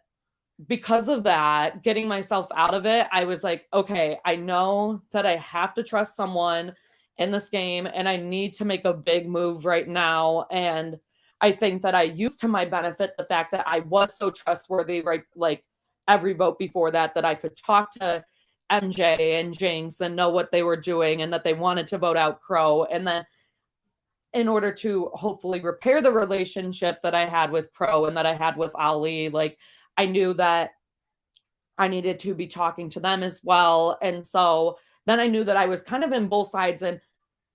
because of that, getting myself out of it, I was like, okay, I know that I have to trust someone in this game, and I need to make a big move right now. And I think that I used to my benefit the fact that I was so trustworthy, right? Like every vote before that, that I could talk to MJ and Jinx and know what they were doing, and that they wanted to vote out Crow. And then in order to hopefully repair the relationship that I had with Crow and that I had with Ali, like, I knew that I needed to be talking to them as well. And so then I knew that I was kind of in both sides. And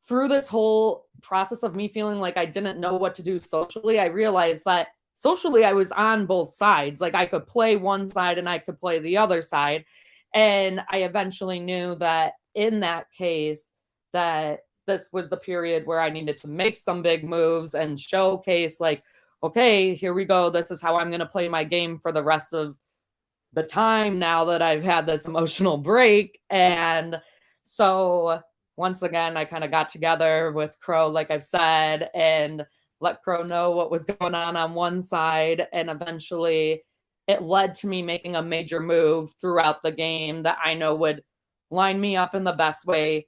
through this whole process of me feeling like I didn't know what to do socially, I realized that socially I was on both sides. Like, I could play one side and I could play the other side. And I eventually knew that in that case, that this was the period where I needed to make some big moves and showcase, like, okay, here we go. This is how I'm going to play my game for the rest of the time now that I've had this emotional break. And so once again, I kind of got together with Crow, like I've said, and let Crow know what was going on one side. And eventually it led to me making a major move throughout the game that I know would line me up in the best way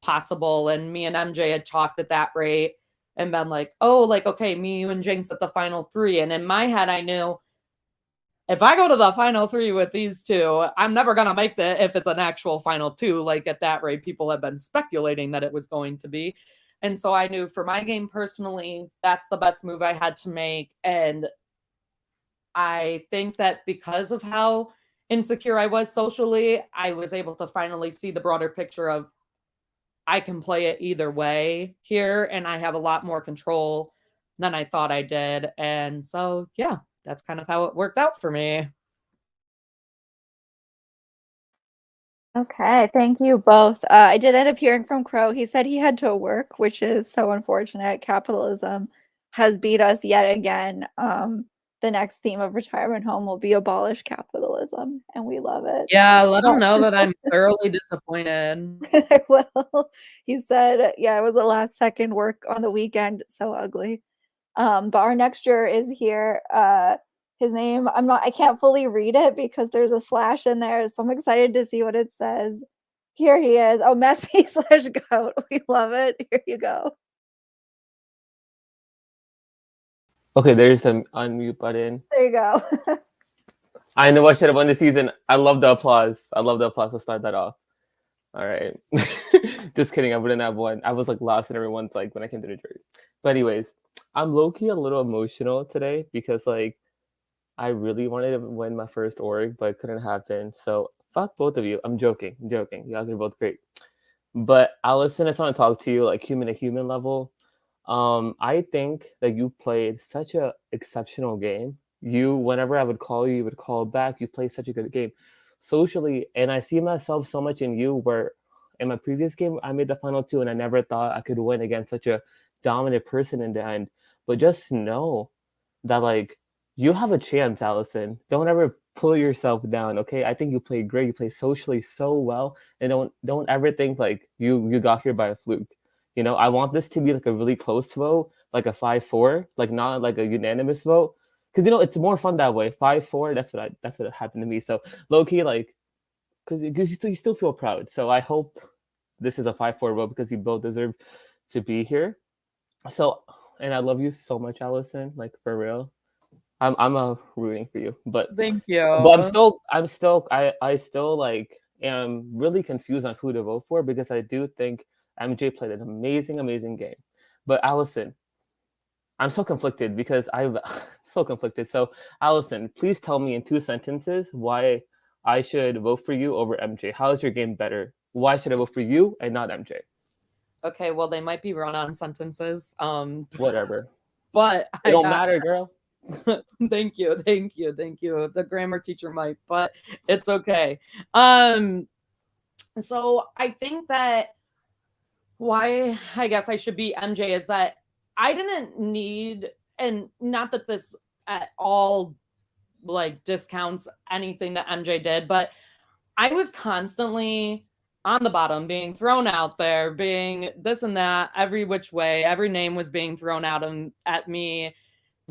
possible. And me and MJ had talked at that rate and been like, oh, like, okay, me, you, and Jinx at the final three. And in my head, I knew if I go to the final three with these two, I'm never going to make it if it's an actual final two. Like, at that rate, people have been speculating that it was going to be. And so I knew for my game personally, that's the best move I had to make. And I think that because of how insecure I was socially, I was able to finally see the broader picture of, I can play it either way here, and I have a lot more control than I thought I did. And so, yeah, that's kind of how it worked out for me. Okay, thank you both. I did end up hearing from Crow. He said he had to work, which is so unfortunate. Capitalism has beat us yet again. The next theme of Retirement Home will be abolish capitalism, and we love it. Yeah, let him know that I'm thoroughly disappointed. I will. He said, yeah, it was a last second work on the weekend. So ugly. But our next juror is here. His name, I can't fully read it because there's a slash in there. So I'm excited to see what it says. Here he is. Oh, Messi / Goat. We love it. Here you go. Okay, there's an unmute button. There you go. I know I should have won the season. I love the applause. I love the applause to start that off. All right. Just kidding. I wouldn't have won. I was like lost in everyone's like when I came to the jury. But anyways, I'm low-key a little emotional today because like I really wanted to win my first org, but it couldn't happen. So fuck both of you. I'm joking. I'm joking. You guys are both great. But Allison, I just want to talk to you like human to human level. I think that you played such a exceptional game. You, whenever I would call you, you would call back. You played such a good game socially, and I see myself so much in you. Where in my previous game, I made the final two, and I never thought I could win against such a dominant person in the end. But just know that like you have a chance, Allison. Don't ever pull yourself down, okay? I think you played great. You played socially so well, and don't ever think like you got here by a fluke. You know, I want this to be like a really close vote, like a 5-4, like not like a unanimous vote, because you know it's more fun that way. 5-4, that's what happened to me. So low key, like, because you still feel proud. So I hope this is a 5-4 vote because you both deserve to be here. So, and I love you so much, Allison. Like for real, I'm rooting for you. But Thank you. I'm still I still like am really confused on who to vote for because I do think MJ played an amazing game. But Allison, I'm so conflicted because I'm so conflicted. So Allison, please tell me in 2 sentences why I should vote for you over MJ. How is your game better? Why should I vote for you and not MJ? Okay, well, they might be run-on sentences. Whatever. But It don't matter, girl. Thank you. The grammar teacher might, but it's okay. So I think that why I guess I should be MJ is that I didn't need, and not that this at all like discounts anything that MJ did, but I was constantly on the bottom, being thrown out there, being this and that, every which way. Every name was being thrown out at me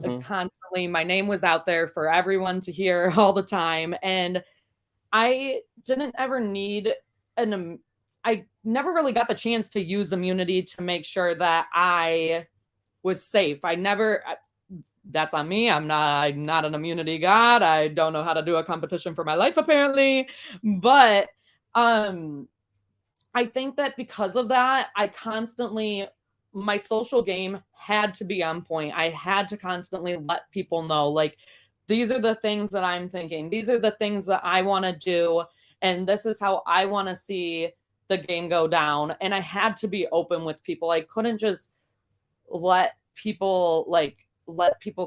constantly. My name was out there for everyone to hear all the time. And I didn't ever need I never really got the chance to use immunity to make sure that I was safe. That's on me. I'm not an immunity god. I don't know how to do a competition for my life apparently. But I think that because of that, my social game had to be on point. I had to constantly let people know, like, these are the things that I'm thinking. These are the things that I want to do. And this is how I want to see the game go down. And I had to be open with people. I couldn't just let people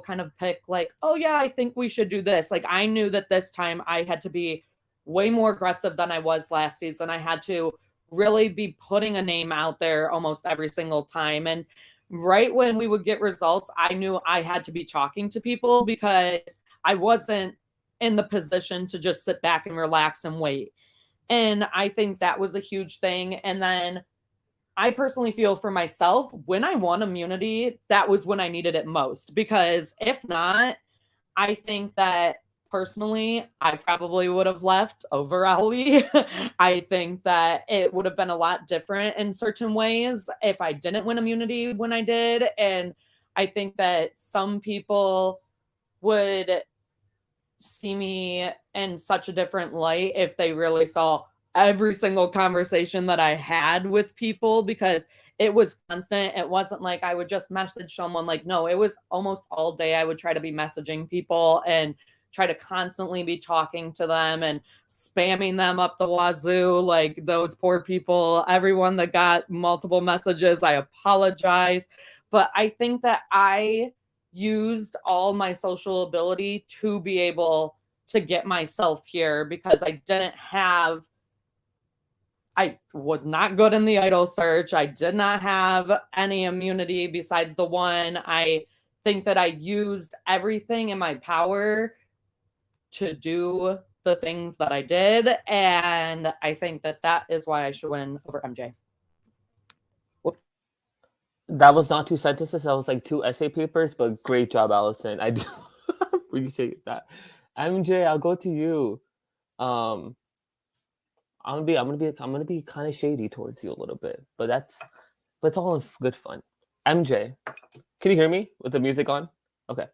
kind of pick like, oh yeah, I think we should do this. Like I knew that this time I had to be way more aggressive than I was last season. I had to really be putting a name out there almost every single time. And right when we would get results, I knew I had to be talking to people because I wasn't in the position to just sit back and relax and wait. And I think that was a huge thing. And then I personally feel for myself, when I won immunity, that was when I needed it most. Because if not, I think that personally, I probably would have left over Ali. I think that it would have been a lot different in certain ways if I didn't win immunity when I did. And I think that some people would see me in such a different light if they really saw every single conversation that I had with people, because it was constant. It wasn't like I would just message someone. Like, no, it was almost all day. I would try to be messaging people and try to constantly be talking to them and spamming them up the wazoo. Like those poor people, everyone that got multiple messages, I apologize. But I think that I used all my social ability to be able to get myself here, because I was not good in the idol search. I did not have any immunity besides the one. I think that I used everything in my power to do the things that I did. And I think that that is why I should win over MJ. That was not 2 sentences. That was like 2 essay papers, but great job, Allison. I do appreciate that. MJ, I'll go to you. I'm gonna be kind of shady towards you a little bit, but it's all in good fun. MJ, can you hear me with the music on? Okay.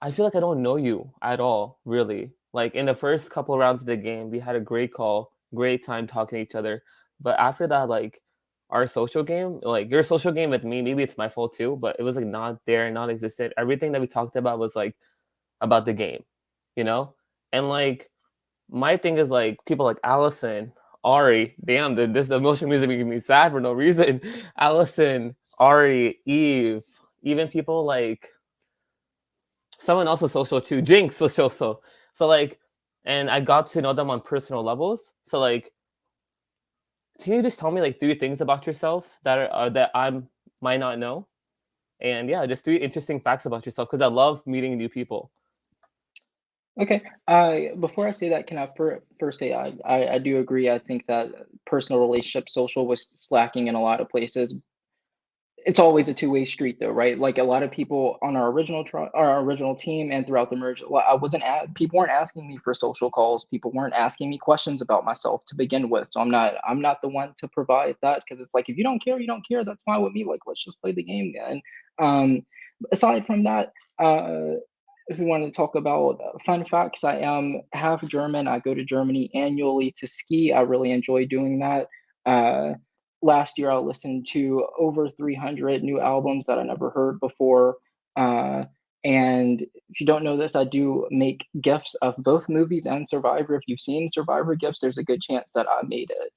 I feel like I don't know you at all, really. Like in the first couple rounds of the game, we had a great call, great time talking to each other. But after that, like our social game, like your social game with me, maybe it's my fault too, but it was like not there, non-existent. Everything that we talked about was like about the game, you know? And like my thing is like people like Allison, Ari, damn, this the emotion music making me sad for no reason. Allison, Ari, Eve, even people like someone else's social too, Jinx was social. So like, and I got to know them on personal levels. So like, can you just tell me like 3 things about yourself that are that I might not know? And yeah, just 3 interesting facts about yourself because I love meeting new people. Okay. Before I say that, can I first say I do agree. I think that personal relationship social was slacking in a lot of places. It's always a two-way street though, right? Like a lot of people on our original team and throughout the merge, well, people weren't asking me for social calls. People weren't asking me questions about myself to begin with. So I'm not the one to provide that because it's like if you don't care, you don't care. That's fine with me. Like let's just play the game then. Aside from that, if we want to talk about fun facts, I am half German. I go to Germany annually to ski. I really enjoy doing that. Last year, I listened to over 300 new albums that I never heard before. And if you don't know this, I do make GIFs of both movies and Survivor. If you've seen Survivor GIFs, there's a good chance that I made it.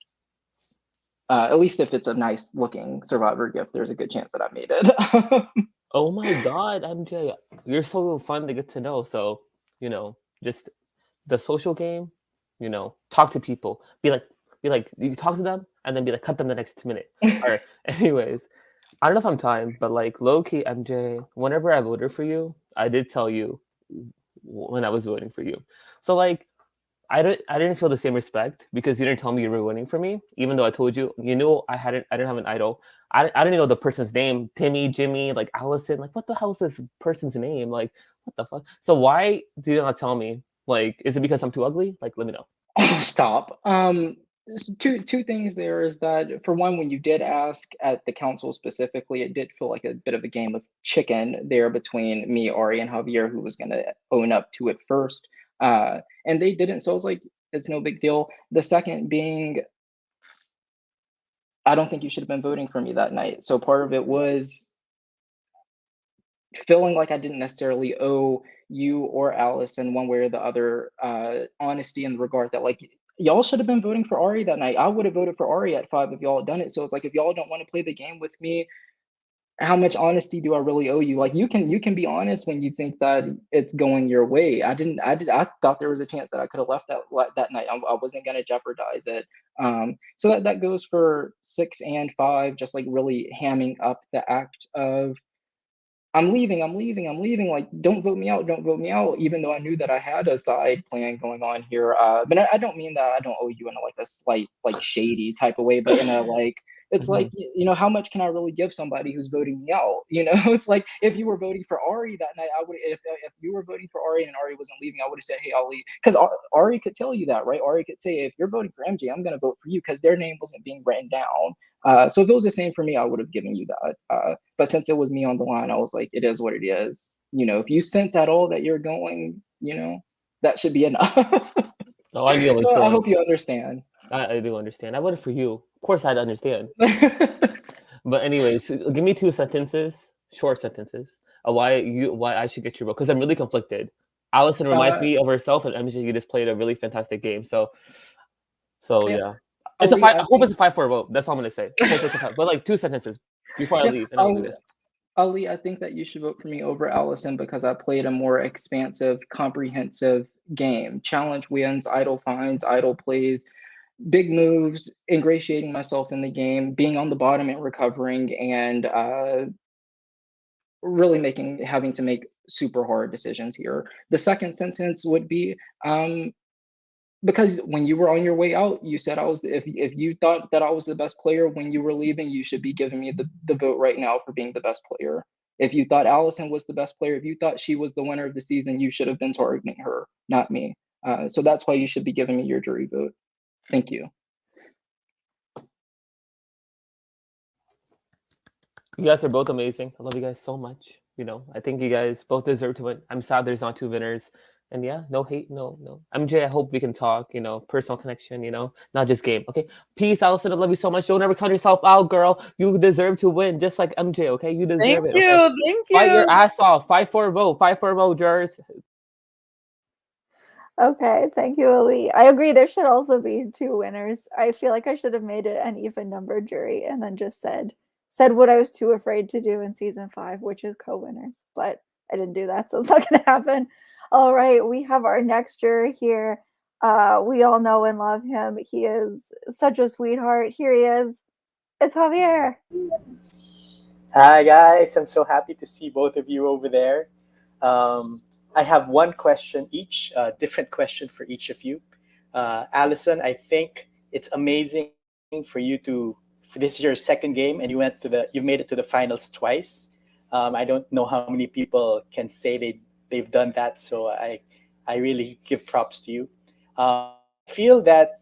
At least if it's a nice looking Survivor GIF, there's a good chance that I made it. Oh my God, MJ, you're so fun to get to know. So, just the social game, talk to people. Be like, you talk to them and then be like, cut them the next minute. All right. Anyways, I don't know if I'm time, but like low key, MJ, whenever I voted for you, I did tell you when I was voting for you. So like, I didn't feel the same respect because you didn't tell me you were voting for me, even though I told you. I didn't have an idol. I didn't even know the person's name. Timmy, Jimmy, like Allison. Like, what the hell is this person's name? Like, what the fuck? So why do you not tell me? Like, is it because I'm too ugly? Like, let me know. Stop. Two things there is that for one, when you did ask at the council specifically, it did feel like a bit of a game of chicken there between me, Ari, and Javier, who was going to own up to it first. And they didn't, so I was like, it's no big deal. The second being, I don't think you should have been voting for me that night. So part of it was feeling like I didn't necessarily owe you or Allison one way or the other honesty in regard that like y'all should have been voting for Ari that night. I would have voted for Ari at 5 if y'all had done it. So it's like if y'all don't want to play the game with me, how much honesty do I really owe you? Like you can be honest when you think that it's going your way. I thought there was a chance that I could have left that night. I wasn't gonna jeopardize it. So that goes for 6 and 5, just like really hamming up the act of I'm leaving. Like, don't vote me out. Don't vote me out. Even though I knew that I had a side plan going on here. But I don't mean that I don't owe you in like a slight, like shady type of way, but in a like, it's like, how much can I really give somebody who's voting me out? It's like if you were voting for Ari that night, I would, if you were voting for Ari and Ari wasn't leaving, I would have said, hey, I'll leave. Because Ari could tell you that, right? Ari could say, if you're voting for MJ, I'm going to vote for you because their name wasn't being written down. So if it was the same for me, I would have given you that. But since it was me on the line, I was like, it is what it is. If you sense at all that you're going, that should be enough. Oh, I do understand. So I hope you understand. I do understand. I voted for you. Of course, I'd understand. But anyways, give me 2 sentences, short sentences, of why I should get your vote because I'm really conflicted. Allison reminds me of herself, and MJ, you just played a really fantastic game. So yeah. It's Ali, I hope it's a 5-4 vote. That's all I'm gonna say. I hope it's a 5, but like 2 sentences before I leave, and I'll do this. Ali, I think that you should vote for me over Allison because I played a more expansive, comprehensive game. Challenge wins, idle finds, idle plays, big moves, ingratiating myself in the game, being on the bottom and recovering, and really having to make super hard decisions here. The second sentence would be because when you were on your way out, you said if you thought that I was the best player when you were leaving, you should be giving me the vote right now for being the best player. If you thought Allison was the best player, if you thought she was the winner of the season, you should have been targeting her, not me. So that's why you should be giving me your jury vote. Thank you. You guys are both amazing. I love you guys so much. I think you guys both deserve to win. I'm sad there's not 2 winners. And yeah, no hate, no. MJ, I hope we can talk, personal connection, not just game. Okay. Peace, Allison. I love you so much. Don't ever count yourself out, girl. You deserve to win, just like MJ, okay? You Thank deserve it. you. Okay? Thank Fight your you. ass off. Fight for a vote. Fight for a vote, jurors. Okay, thank you, Ali. I agree. There should also be 2 winners. I feel like I should have made it an even numbered jury and then just said what I was too afraid to do in season 5, which is co-winners. But I didn't do that, so it's not going to happen. All right, we have our next juror here. We all know and love him. He is such a sweetheart. Here he is. It's Javier. Hi guys, I'm so happy to see both of you over there. I have one question each, different question for each of you. Allison, I think it's amazing for you this is your second game and you made it to the finals twice. I don't know how many people can say they've done that, so I really give props to you. I feel that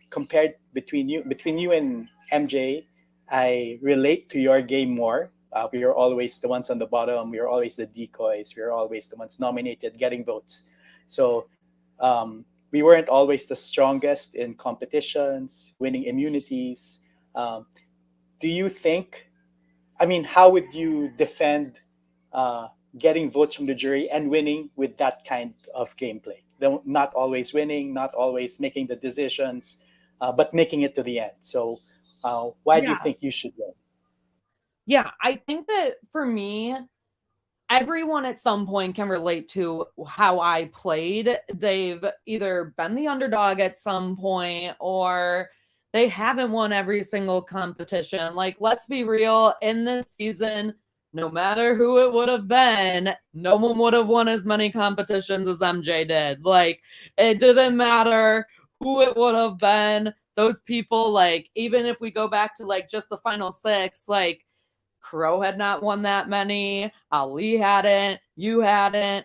compared between you and MJ, I relate to your game more. We are always the ones on the bottom. We are always the decoys. We are always the ones nominated, getting votes. So we weren't always the strongest in competitions, winning immunities. Do you think, how would you defend getting votes from the jury and winning with that kind of gameplay? Not always winning, not always making the decisions, but making it to the end. So why do you think you should win? Yeah, I think that for me, everyone at some point can relate to how I played. They've either been the underdog at some point or they haven't won every single competition. Like, let's be real, in this season, no matter who it would have been, no one would have won as many competitions as MJ did. Like, it didn't matter who it would have been. Those people, like, even if we go back to like just the final 6, like, Crow had not won that many. Ali hadn't. You hadn't.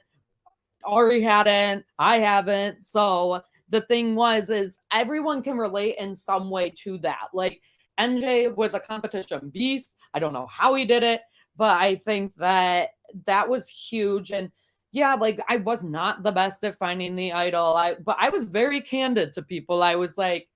Ari hadn't. I haven't. So the thing is everyone can relate in some way to that. Like, MJ was a competition beast. I don't know how he did it, but I think that was huge. And yeah, like, I was not the best at finding the idol. But I was very candid to people. I was like,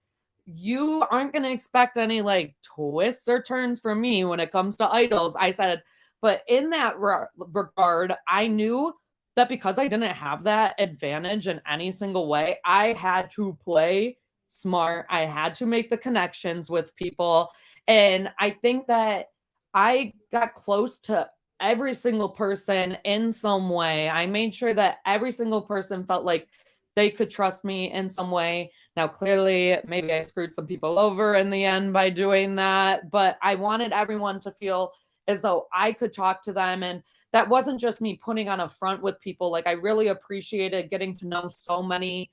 you aren't going to expect any like twists or turns from me when it comes to idols. I said, but in that regard, I knew that because I didn't have that advantage in any single way, I had to play smart. I had to make the connections with people. And I think that I got close to every single person in some way. I made sure that every single person felt like they could trust me in some way. Now, clearly, maybe I screwed some people over in the end by doing that, but I wanted everyone to feel as though I could talk to them. And that wasn't just me putting on a front with people. Like, I really appreciated getting to know so many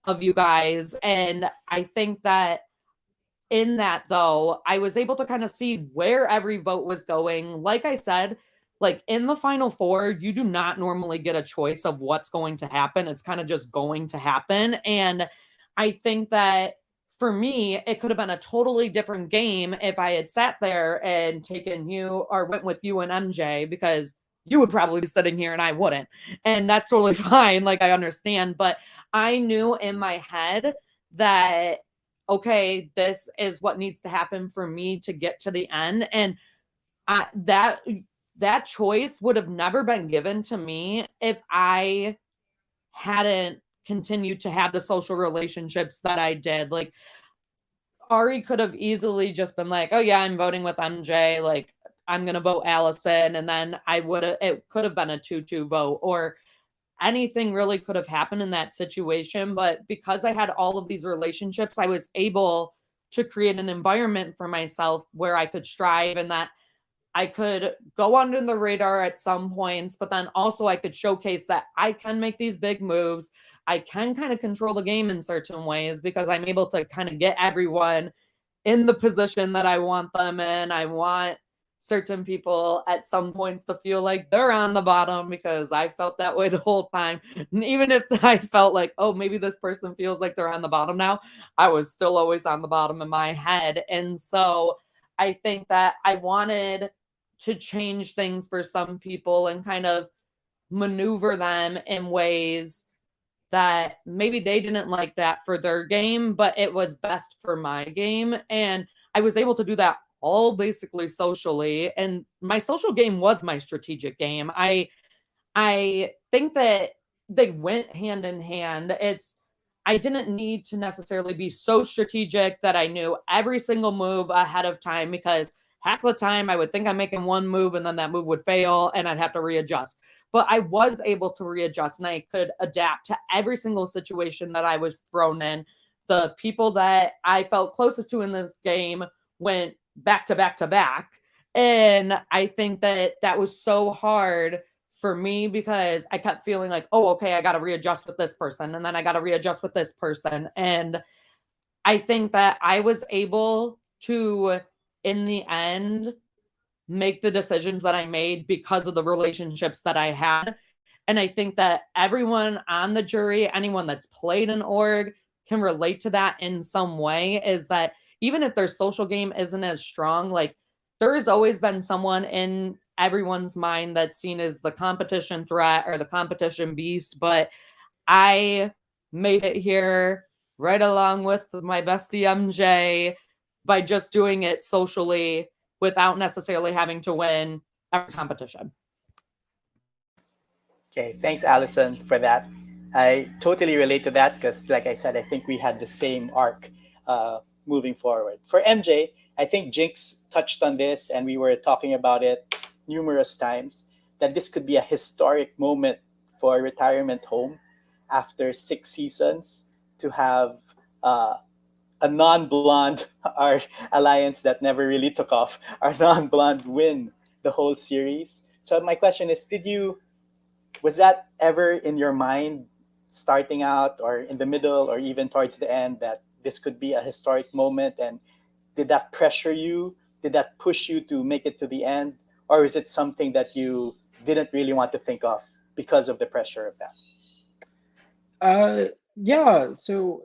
of you guys. And I think that in that, though, I was able to kind of see where every vote was going. Like I said, like in the final 4, you do not normally get a choice of what's going to happen. It's kind of just going to happen. And I think that for me, it could have been a totally different game if I had sat there and taken you or went with you and MJ, because you would probably be sitting here and I wouldn't. And that's totally fine. Like, I understand. But I knew in my head that, okay, this is what needs to happen for me to get to the end. And that choice would have never been given to me if I hadn't continued to have the social relationships that I did. Like, Ari could have easily just been like, oh yeah, I'm voting with MJ. Like, I'm going to vote Allison. And then it could have been a 2-2 vote, or anything really could have happened in that situation. But because I had all of these relationships, I was able to create an environment for myself where I could strive and that I could go under the radar at some points, but then also I could showcase that I can make these big moves. I can kind of control the game in certain ways because I'm able to kind of get everyone in the position that I want them in. I want certain people at some points to feel like they're on the bottom, because I felt that way the whole time. And even if I felt like, oh, maybe this person feels like they're on the bottom now, I was still always on the bottom in my head. And so I think that I wanted to change things for some people and kind of maneuver them in ways that maybe they didn't like that for their game, but it was best for my game. And I was able to do that all basically socially. And my social game was my strategic game. I think that they went hand in hand. I didn't need to necessarily be so strategic that I knew every single move ahead of time, because half the time I would think I'm making one move and then that move would fail and I'd have to readjust. But I was able to readjust and I could adapt to every single situation that I was thrown in. The people that I felt closest to in this game went back to back to back. And I think that that was so hard for me because I kept feeling like, oh, okay, I got to readjust with this person. And then I got to readjust with this person. And I think that I was able to, in the end, make the decisions that I made because of the relationships that I had. And I think that everyone on the jury, anyone that's played an org, can relate to that in some way, is that even if their social game isn't as strong, like there has always been someone in everyone's mind that's seen as the competition threat or the competition beast. But I made it here right along with my bestie MJ by just doing it socially without necessarily having to win every competition. Okay, thanks, Allison, for that. I totally relate to that because, like I said, I think we had the same arc moving forward. For MJ, I think Jinx touched on this, and we were talking about it numerous times, that this could be a historic moment for Retirement Home after 6 seasons to have a non-blonde, our alliance that never really took off, our non-blonde win the whole series. So my question is, was that ever in your mind starting out or in the middle or even towards the end that this could be a historic moment? And did that pressure you? Did that push you to make it to the end? Or is it something that you didn't really want to think of because of the pressure of that? Yeah, so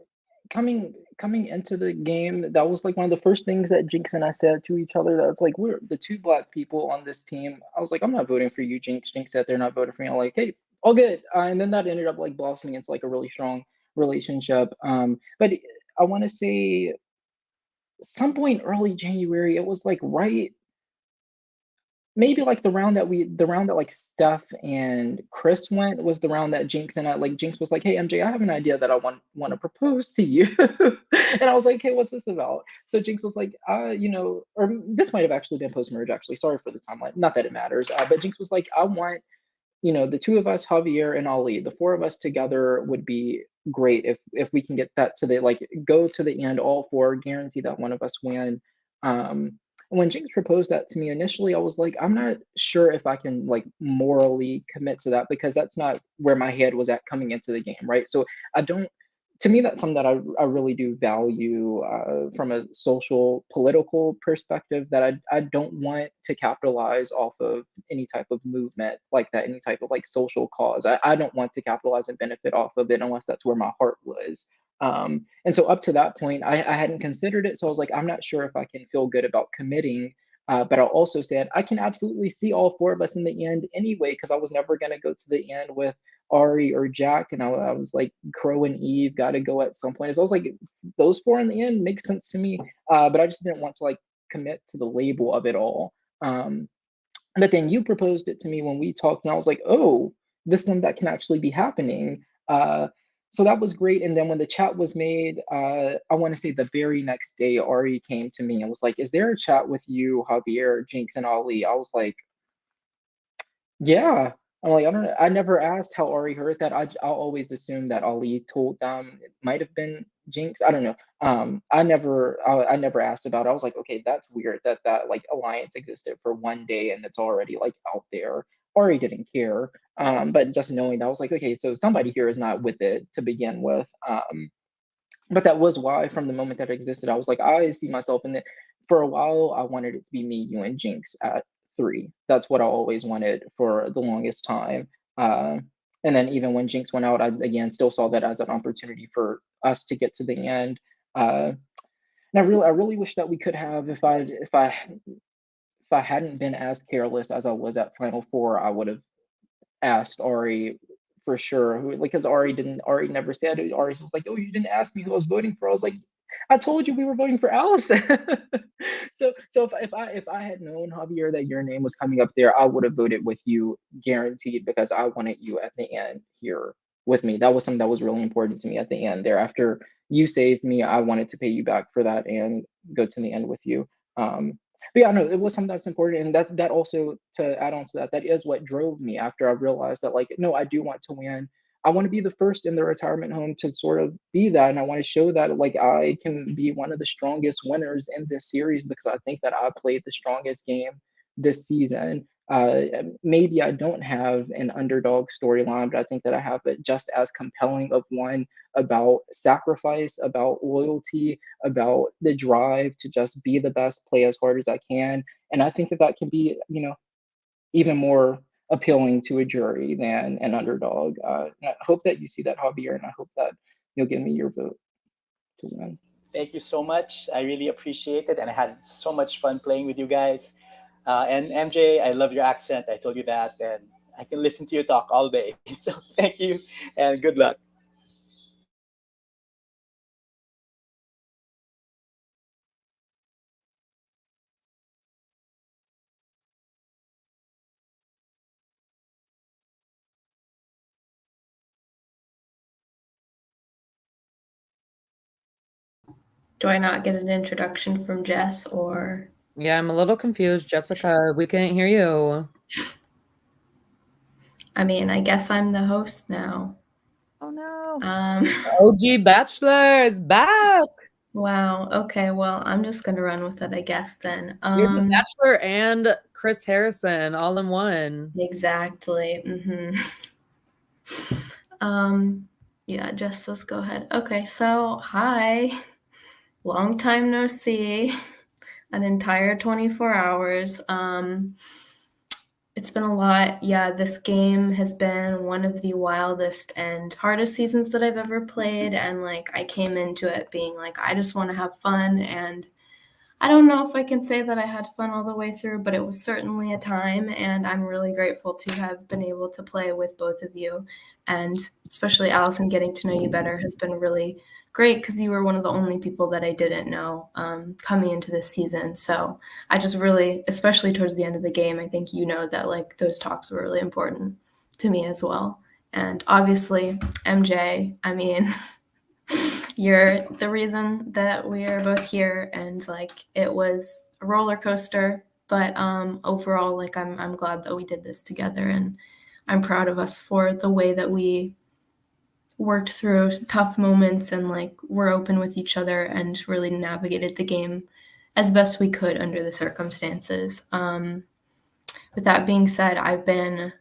coming into the game, that was like one of the first things that Jinx and I said to each other. That was like, we're the two black people on this team. I was like, I'm not voting for you, Jinx. Jinx said they're not voting for me. I'm like, hey, all good. And then that ended up like blossoming into like a really strong relationship. But I want to say some point early January, it was like right maybe like the round that like Steph and Chris went was the round that Jinx and I, like Jinx was like, hey MJ, I have an idea that I want to propose to you. And I was like, hey, what's this about? So Jinx was like, or this might have actually been post-merge actually. Sorry for the timeline. Not that it matters. But Jinx was like, I want, the two of us, Javier and Ali, the four of us together would be great if we can get that to the like go to the end, all four, guarantee that one of us win. When Jinx proposed that to me initially, I was like, I'm not sure if I can like morally commit to that because that's not where my head was at coming into the game, right? So I don't. To me, that's something that I really do value from a social, political perspective. That I don't want to capitalize off of any type of movement like that, any type of like social cause. I don't want to capitalize and benefit off of it unless that's where my heart was. And so up to that point, I hadn't considered it. So I was like, I'm not sure if I can feel good about committing. But I also said I can absolutely see all four of us in the end anyway, because I was never going to go to the end with Ari or Jack. And I was like, Crow and Eve got to go at some point. So I was like, those four in the end makes sense to me. But I just didn't want to like commit to the label of it all. But then you proposed it to me when we talked, and I was like, oh, this is something that can actually be happening. So that was great. And then when the chat was made, I want to say the very next day, Ari came to me and was like, is there a chat with you, Javier, Jinx, and Ali? I was like, yeah. I'm like, I don't know. I never asked how Ari heard that. I'll always assume that Ali told them. It might have been Jinx. I don't know. I never asked about it. I was like, okay, that's weird that like alliance existed for one day and it's already like out there. Ari didn't care. But just knowing that, I was like, okay, so somebody here is not with it to begin with. But that was why, from the moment that it existed, I was like, I see myself in it. For a while, I wanted it to be me, you, and Jinx at 3. That's what I always wanted for the longest time. And then even when Jinx went out, I again still saw that as an opportunity for us to get to the end. And I really wish that we could have. If I hadn't been as careless as I was at Final Four, I would have asked Ari for sure. Because Ari never said it. Ari was like, "Oh, you didn't ask me who I was voting for." I was like, "I told you we were voting for Allison." So if I had known, Javier, that your name was coming up there, I would have voted with you, guaranteed, because I wanted you at the end here with me. That was something that was really important to me at the end there. After you saved me, I wanted to pay you back for that and go to the end with you. But yeah, no, it was something that's important, and that also, to add on to that, that is what drove me after I realized that, like, no, I do want to win. I want to be the first in the retirement home to sort of be that, and I want to show that, like, I can be one of the strongest winners in this series, because I think that I played the strongest game this season. Maybe I don't have an underdog storyline, but I think that I have it just as compelling of one about sacrifice, about loyalty, about the drive to just be the best, play as hard as I can. And I think that that can be, even more appealing to a jury than an underdog. And I hope that you see that, Javier, and I hope that you'll give me your vote to win. Thank you so much. I really appreciate it, and I had so much fun playing with you guys. And MJ, I love your accent. I told you that, and I can listen to you talk all day. So thank you, and good luck. Do I not get an introduction from Jess, or? Yeah, I'm a little confused. Jessica, we can't hear you. I mean, I guess I'm the host now. Oh no. OG Bachelor is back. Wow. Okay. Well, I'm just gonna run with it, I guess. Then. You're the Bachelor and Chris Harrison all in one. Exactly. Yeah. Jess, let's go ahead. Okay. So, hi. Long time no see. An entire 24 hours. It's been a lot. Yeah, this game has been one of the wildest and hardest seasons that I've ever played. And like, I came into it being like, I just want to have fun. And I don't know if I can say that I had fun all the way through, but it was certainly a time. And I'm really grateful to have been able to play with both of you. And especially Allison, getting to know you better has been really great, because you were one of the only people that I didn't know coming into this season. So I just really, especially towards the end of the game, I think that like those talks were really important to me as well. And obviously, MJ, I mean, you're the reason that we are both here, and like it was a roller coaster, but overall, like I'm glad that we did this together, and I'm proud of us for the way that we worked through tough moments and like were open with each other and really navigated the game as best we could under the circumstances. With that being said, I've been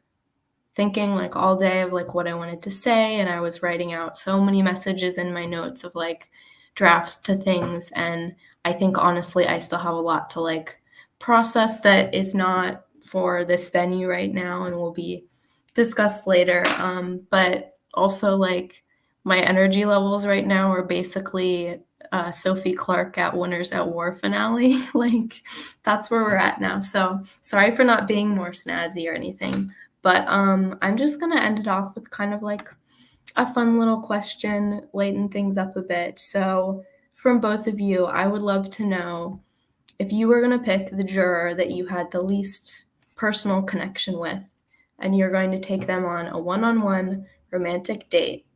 thinking like all day of like what I wanted to say, and I was writing out so many messages in my notes of like drafts to things, and I think honestly I still have a lot to like process that is not for this venue right now and will be discussed later. But also like my energy levels right now are basically Sophie Clark at Winners at War finale. Like that's where we're at now. So sorry for not being more snazzy or anything. But I'm just going to end it off with kind of like a fun little question, lighten things up a bit. So from both of you, I would love to know, if you were going to pick the juror that you had the least personal connection with, and you're going to take them on a one-on-one romantic date,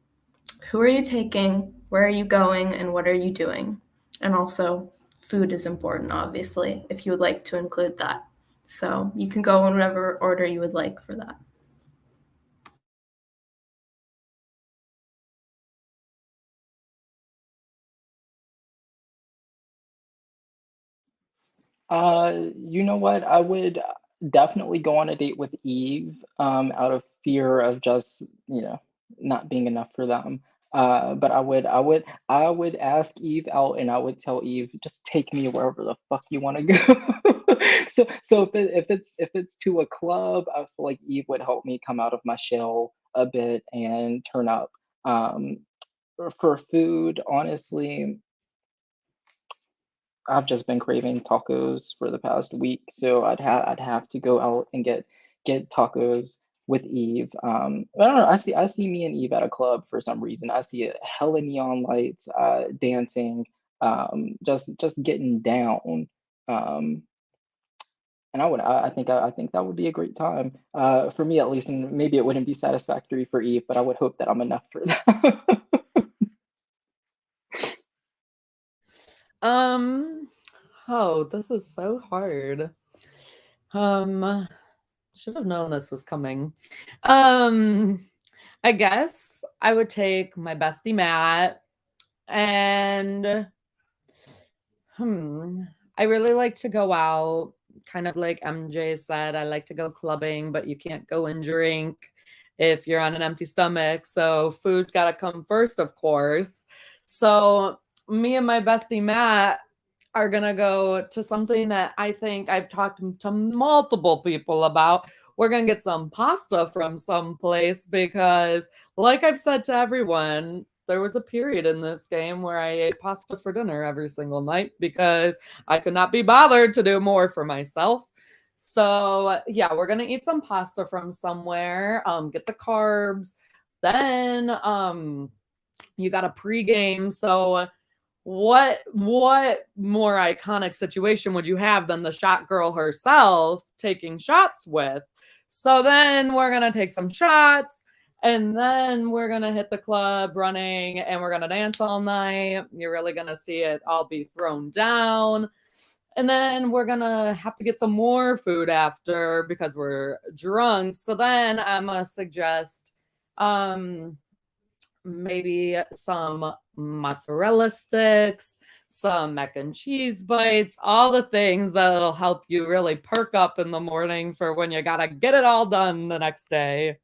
who are you taking, where are you going, and what are you doing? And also, food is important, obviously, if you would like to include that. So you can go in whatever order you would like for that. You know what? I would definitely go on a date with Eve, out of fear of just, not being enough for them. But I would ask Eve out, and I would tell Eve, just take me wherever the fuck you want to go. So if it's to a club, I feel like Eve would help me come out of my shell a bit and turn up. For food, honestly, I've just been craving tacos for the past week, so I'd have to go out and get tacos. with Eve. I don't know. I see me and Eve at a club for some reason. I see a hella neon lights, dancing, just getting down. Um, and I think that would be a great time for me at least, and maybe it wouldn't be satisfactory for Eve, but I would hope that I'm enough for that. Oh, this is so hard. Should have known this was coming. I guess I would take my bestie Matt, and I really like to go out, kind of like MJ said. I like to go clubbing, but you can't go and drink if you're on an empty stomach. So food's got to come first, of course. So me and my bestie Matt are going to go to something that I think I've talked to multiple people about. We're going to get some pasta from someplace because, like I've said to everyone, there was a period in this game where I ate pasta for dinner every single night because I could not be bothered to do more for myself. So yeah, we're gonna eat some pasta from somewhere, get the carbs. Then you got a pregame. So what more iconic situation would you have than the shot girl herself taking shots with? So then we're gonna take some shots, and then we're going to hit the club running, and we're going to dance all night. You're really going to see it all be thrown down. And then we're going to have to get some more food after because we're drunk. So then I'm going to suggest maybe some mozzarella sticks, some mac and cheese bites, all the things that'll help you really perk up in the morning for when you got to get it all done the next day.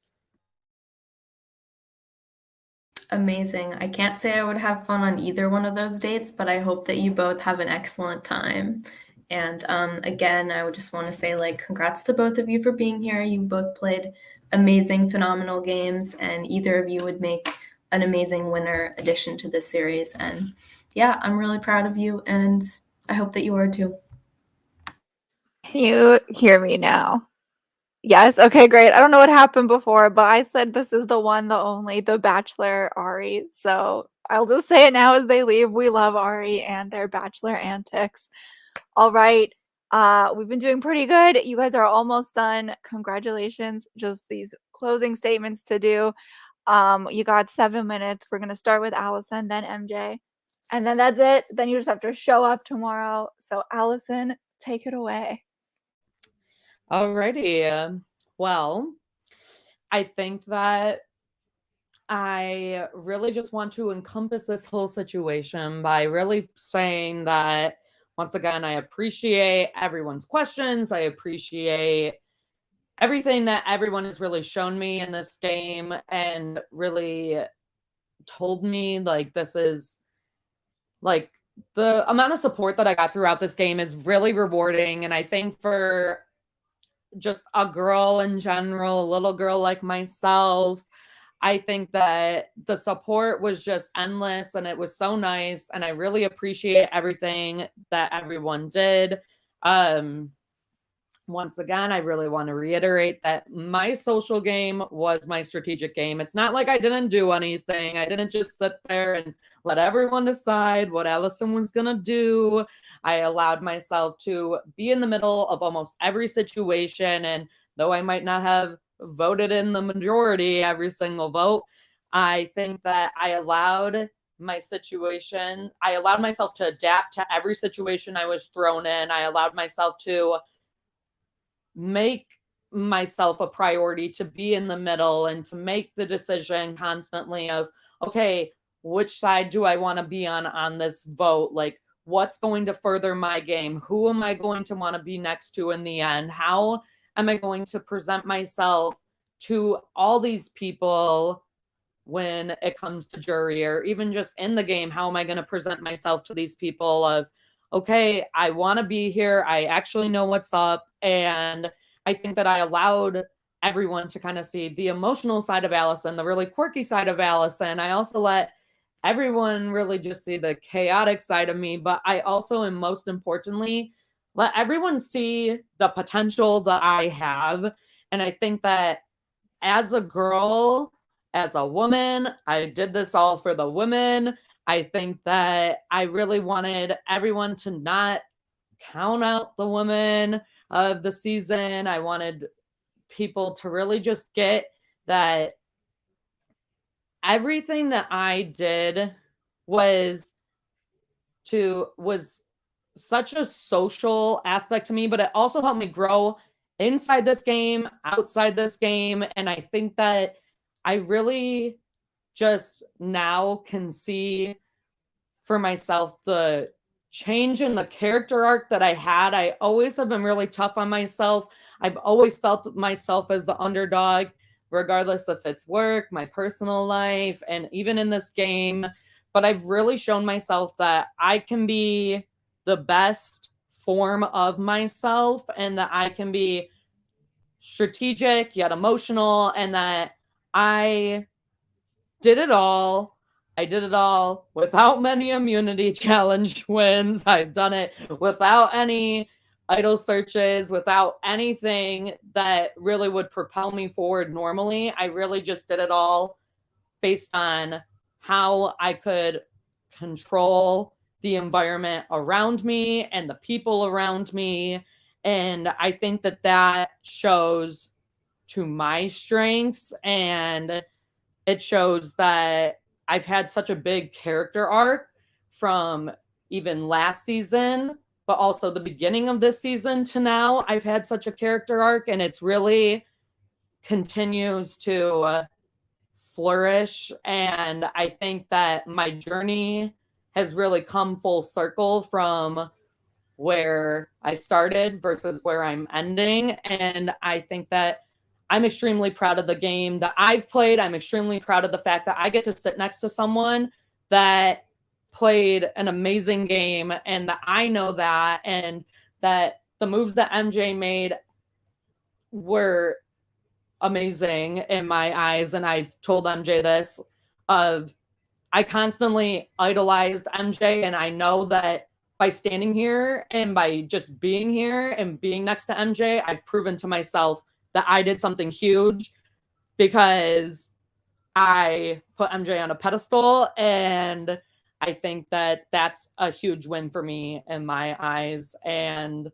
Amazing. I can't say I would have fun on either one of those dates, but I hope that you both have an excellent time. And again, I would just want to say, like, congrats to both of you for being here. You both played amazing, phenomenal games, and either of you would make an amazing winner addition to this series. And yeah, I'm really proud of you, and I hope that you are too. Can you hear me now? Yes. Okay, great. I don't know what happened before, but I said this is the one, the only, the Bachelor Ari. So I'll just say it now as they leave. We love Ari and their Bachelor antics. All right. We've been doing pretty good. You guys are almost done. Congratulations. Just these closing statements to do. You got 7 minutes. We're gonna start with Allison, then MJ, and then that's it. Then you just have to show up tomorrow. So Allison, take it away. Alrighty. Well, I think that I really just want to encompass this whole situation by really saying that, once again, I appreciate everyone's questions. I appreciate everything that everyone has really shown me in this game and really told me, like, this is, like, the amount of support that I got throughout this game is really rewarding. And I think for just a girl in general, a little girl like myself, I think that the support was just endless and it was so nice. And I really appreciate everything that everyone did. Once again, I really want to reiterate that my social game was my strategic game. It's not like I didn't do anything. I didn't just sit there and let everyone decide what Allison was going to do. I allowed myself to be in the middle of almost every situation. And though I might not have voted in the majority every single vote, I think that I allowed myself to adapt to every situation I was thrown in. I allowed myself to make myself a priority to be in the middle and to make the decision constantly of, okay, which side do I want to be on this vote? Like, what's going to further my game? Who am I going to want to be next to in the end? How am I going to present myself to all these people when it comes to jury, or even just in the game? How am I going to present myself to these people of, okay, I want to be here. I actually know what's up. And I think that I allowed everyone to kind of see the emotional side of Allison, the really quirky side of Allison. I also let everyone really just see the chaotic side of me, but I also, and most importantly, let everyone see the potential that I have. And I think that as a girl, as a woman, I did this all for the women. I think that I really wanted everyone to not count out the women of the season. I wanted people to really just get that everything that I did was such a social aspect to me, but it also helped me grow inside this game, outside this game. And I think that I really just now can see for myself the change in the character arc that I had. I always have been really tough on myself. I've always felt myself as the underdog, regardless if it's work, my personal life, and even in this game. But I've really shown myself that I can be the best form of myself and that I can be strategic yet emotional and that I did it all. I did it all without many immunity challenge wins. I've done it without any idol searches, without anything that really would propel me forward normally. I really just did it all based on how I could control the environment around me and the people around me. And I think that that shows to my strengths, and it shows that I've had such a big character arc from even last season, but also the beginning of this season to now. I've had such a character arc, and it's really continues to flourish. And I think that my journey has really come full circle from where I started versus where I'm ending. And I think that I'm extremely proud of the game that I've played. I'm extremely proud of the fact that I get to sit next to someone that played an amazing game and that I know that, and that the moves that MJ made were amazing in my eyes. And I told MJ this of I constantly idolized MJ, and I know that by standing here and by just being here and being next to MJ, I've proven to myself that I did something huge because I put MJ on a pedestal. And I think that that's a huge win for me in my eyes. And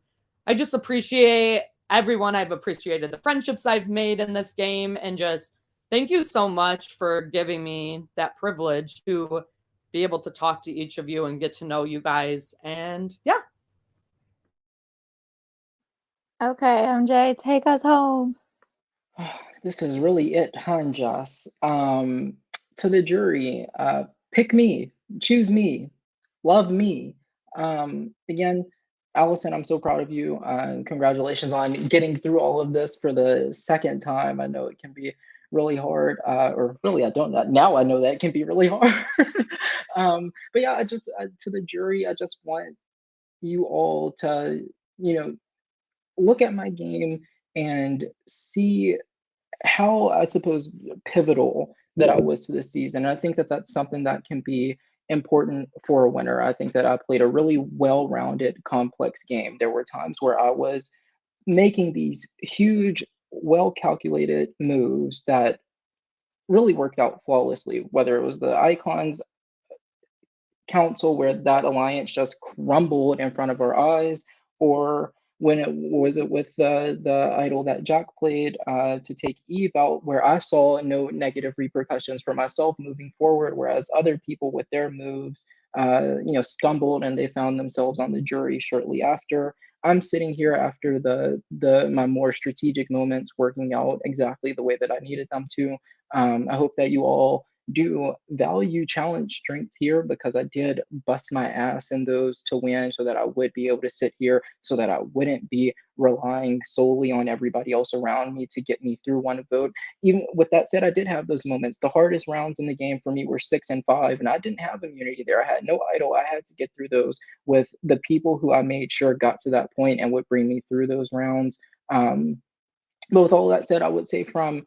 I just appreciate everyone. I've appreciated the friendships I've made in this game, and just thank you so much for giving me that privilege to be able to talk to each of you and get to know you guys. And yeah. Okay, MJ, take us home. This is really it, huh, Joss? To the jury, pick me, choose me, love me. Again, Allison, I'm so proud of you. Congratulations on getting through all of this for the second time. I know it can be really hard, or really, I don't know. Now I know that it can be really hard. But yeah, to the jury, I just want you all to, look at my game and see how, I suppose, pivotal that I was to this season. I think that that's something that can be important for a winner. I think that I played a really well-rounded, complex game. There were times where I was making these huge, well-calculated moves that really worked out flawlessly, whether it was the Icons Council where that alliance just crumbled in front of our eyes, or when it was it with the idol that Jack played to take Eve out, where I saw no negative repercussions for myself moving forward, whereas other people with their moves, stumbled and they found themselves on the jury shortly after. I'm sitting here after my more strategic moments working out exactly the way that I needed them to. I hope that you all do value challenge strength here, because I did bust my ass in those to win, so that I would be able to sit here, so that I wouldn't be relying solely on everybody else around me to get me through one vote. Even with that said, I did have those moments. The hardest rounds in the game for me were 6 and 5, and I didn't have immunity there. I had no idol. I had to get through those with the people who I made sure got to that point and would bring me through those rounds. But with all that said, I would say from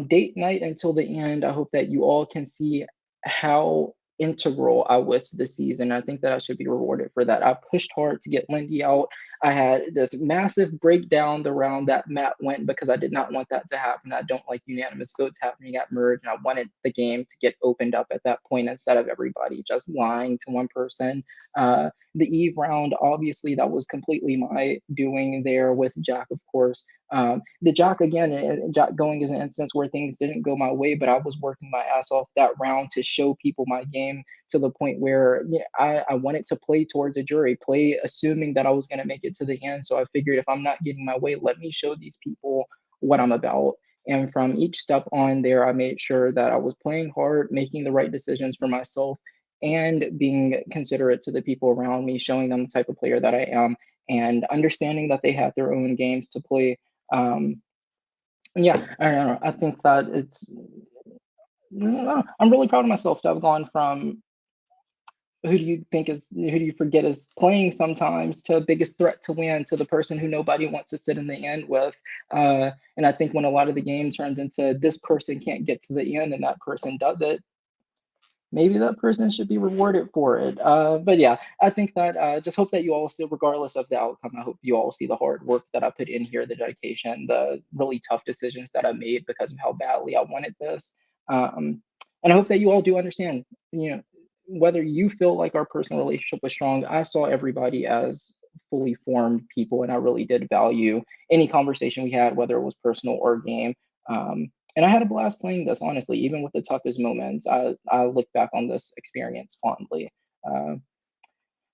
date night until the end, I hope that you all can see how integral I was to the season. I think that I should be rewarded for that. I pushed hard to get Lindy out. I had this massive breakdown the round that Matt went because I did not want that to happen. I don't like unanimous votes happening at Merge, and I wanted the game to get opened up at that point instead of everybody just lying to one person. The Eve round, obviously, that was completely my doing there with Jack, of course. The Jack, again, Jack going is an instance where things didn't go my way, but I was working my ass off that round to show people my game to the point where I wanted to play towards a jury, play assuming that I was going to make it to the end. So I figured if I'm not getting my way, let me show these people what I'm about. And from each step on there, I made sure that I was playing hard, making the right decisions for myself, and being considerate to the people around me, showing them the type of player that I am, and understanding that they have their own games to play. Yeah, I don't know. I think that I'm really proud of myself to have gone from who do you forget is playing sometimes to biggest threat to win to the person who nobody wants to sit in the end with. And I think when a lot of the game turns into this person can't get to the end and that person does it, maybe that person should be rewarded for it. But yeah, I think that just hope that you all see, regardless of the outcome, I hope you all see the hard work that I put in here, the dedication, the really tough decisions that I made because of how badly I wanted this. And I hope that you all do understand, whether you feel like our personal relationship was strong, I saw everybody as fully formed people, and I really did value any conversation we had, whether it was personal or game. And I had a blast playing this, honestly, even with the toughest moments. I look back on this experience fondly. So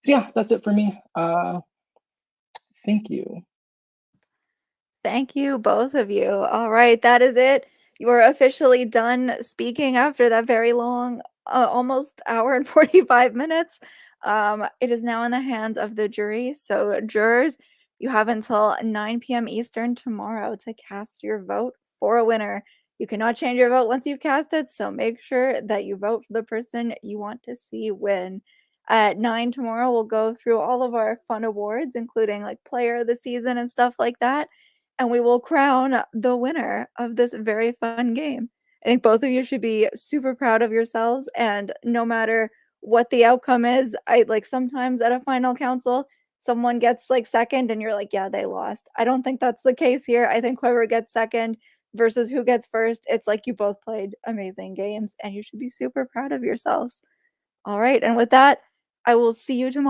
yeah, that's it for me. Thank you. Thank you, both of you. All right, that is it. You are officially done speaking after that very long, almost hour and 45 minutes. It is now in the hands of the jury. So jurors, you have until 9 p.m. Eastern tomorrow to cast your vote for a winner. You cannot change your vote once you've cast it, so make sure that you vote for the person you want to see win. At 9 tomorrow, we'll go through all of our fun awards, including like player of the season and stuff like that, and we will crown the winner of this very fun game. I think both of you should be super proud of yourselves, and no matter what the outcome is, I like sometimes at a final council, someone gets like second and you're like, yeah, they lost. I don't think that's the case here. I think whoever gets second versus who gets first, it's like you both played amazing games and you should be super proud of yourselves. All right, and with that, I will see you tomorrow.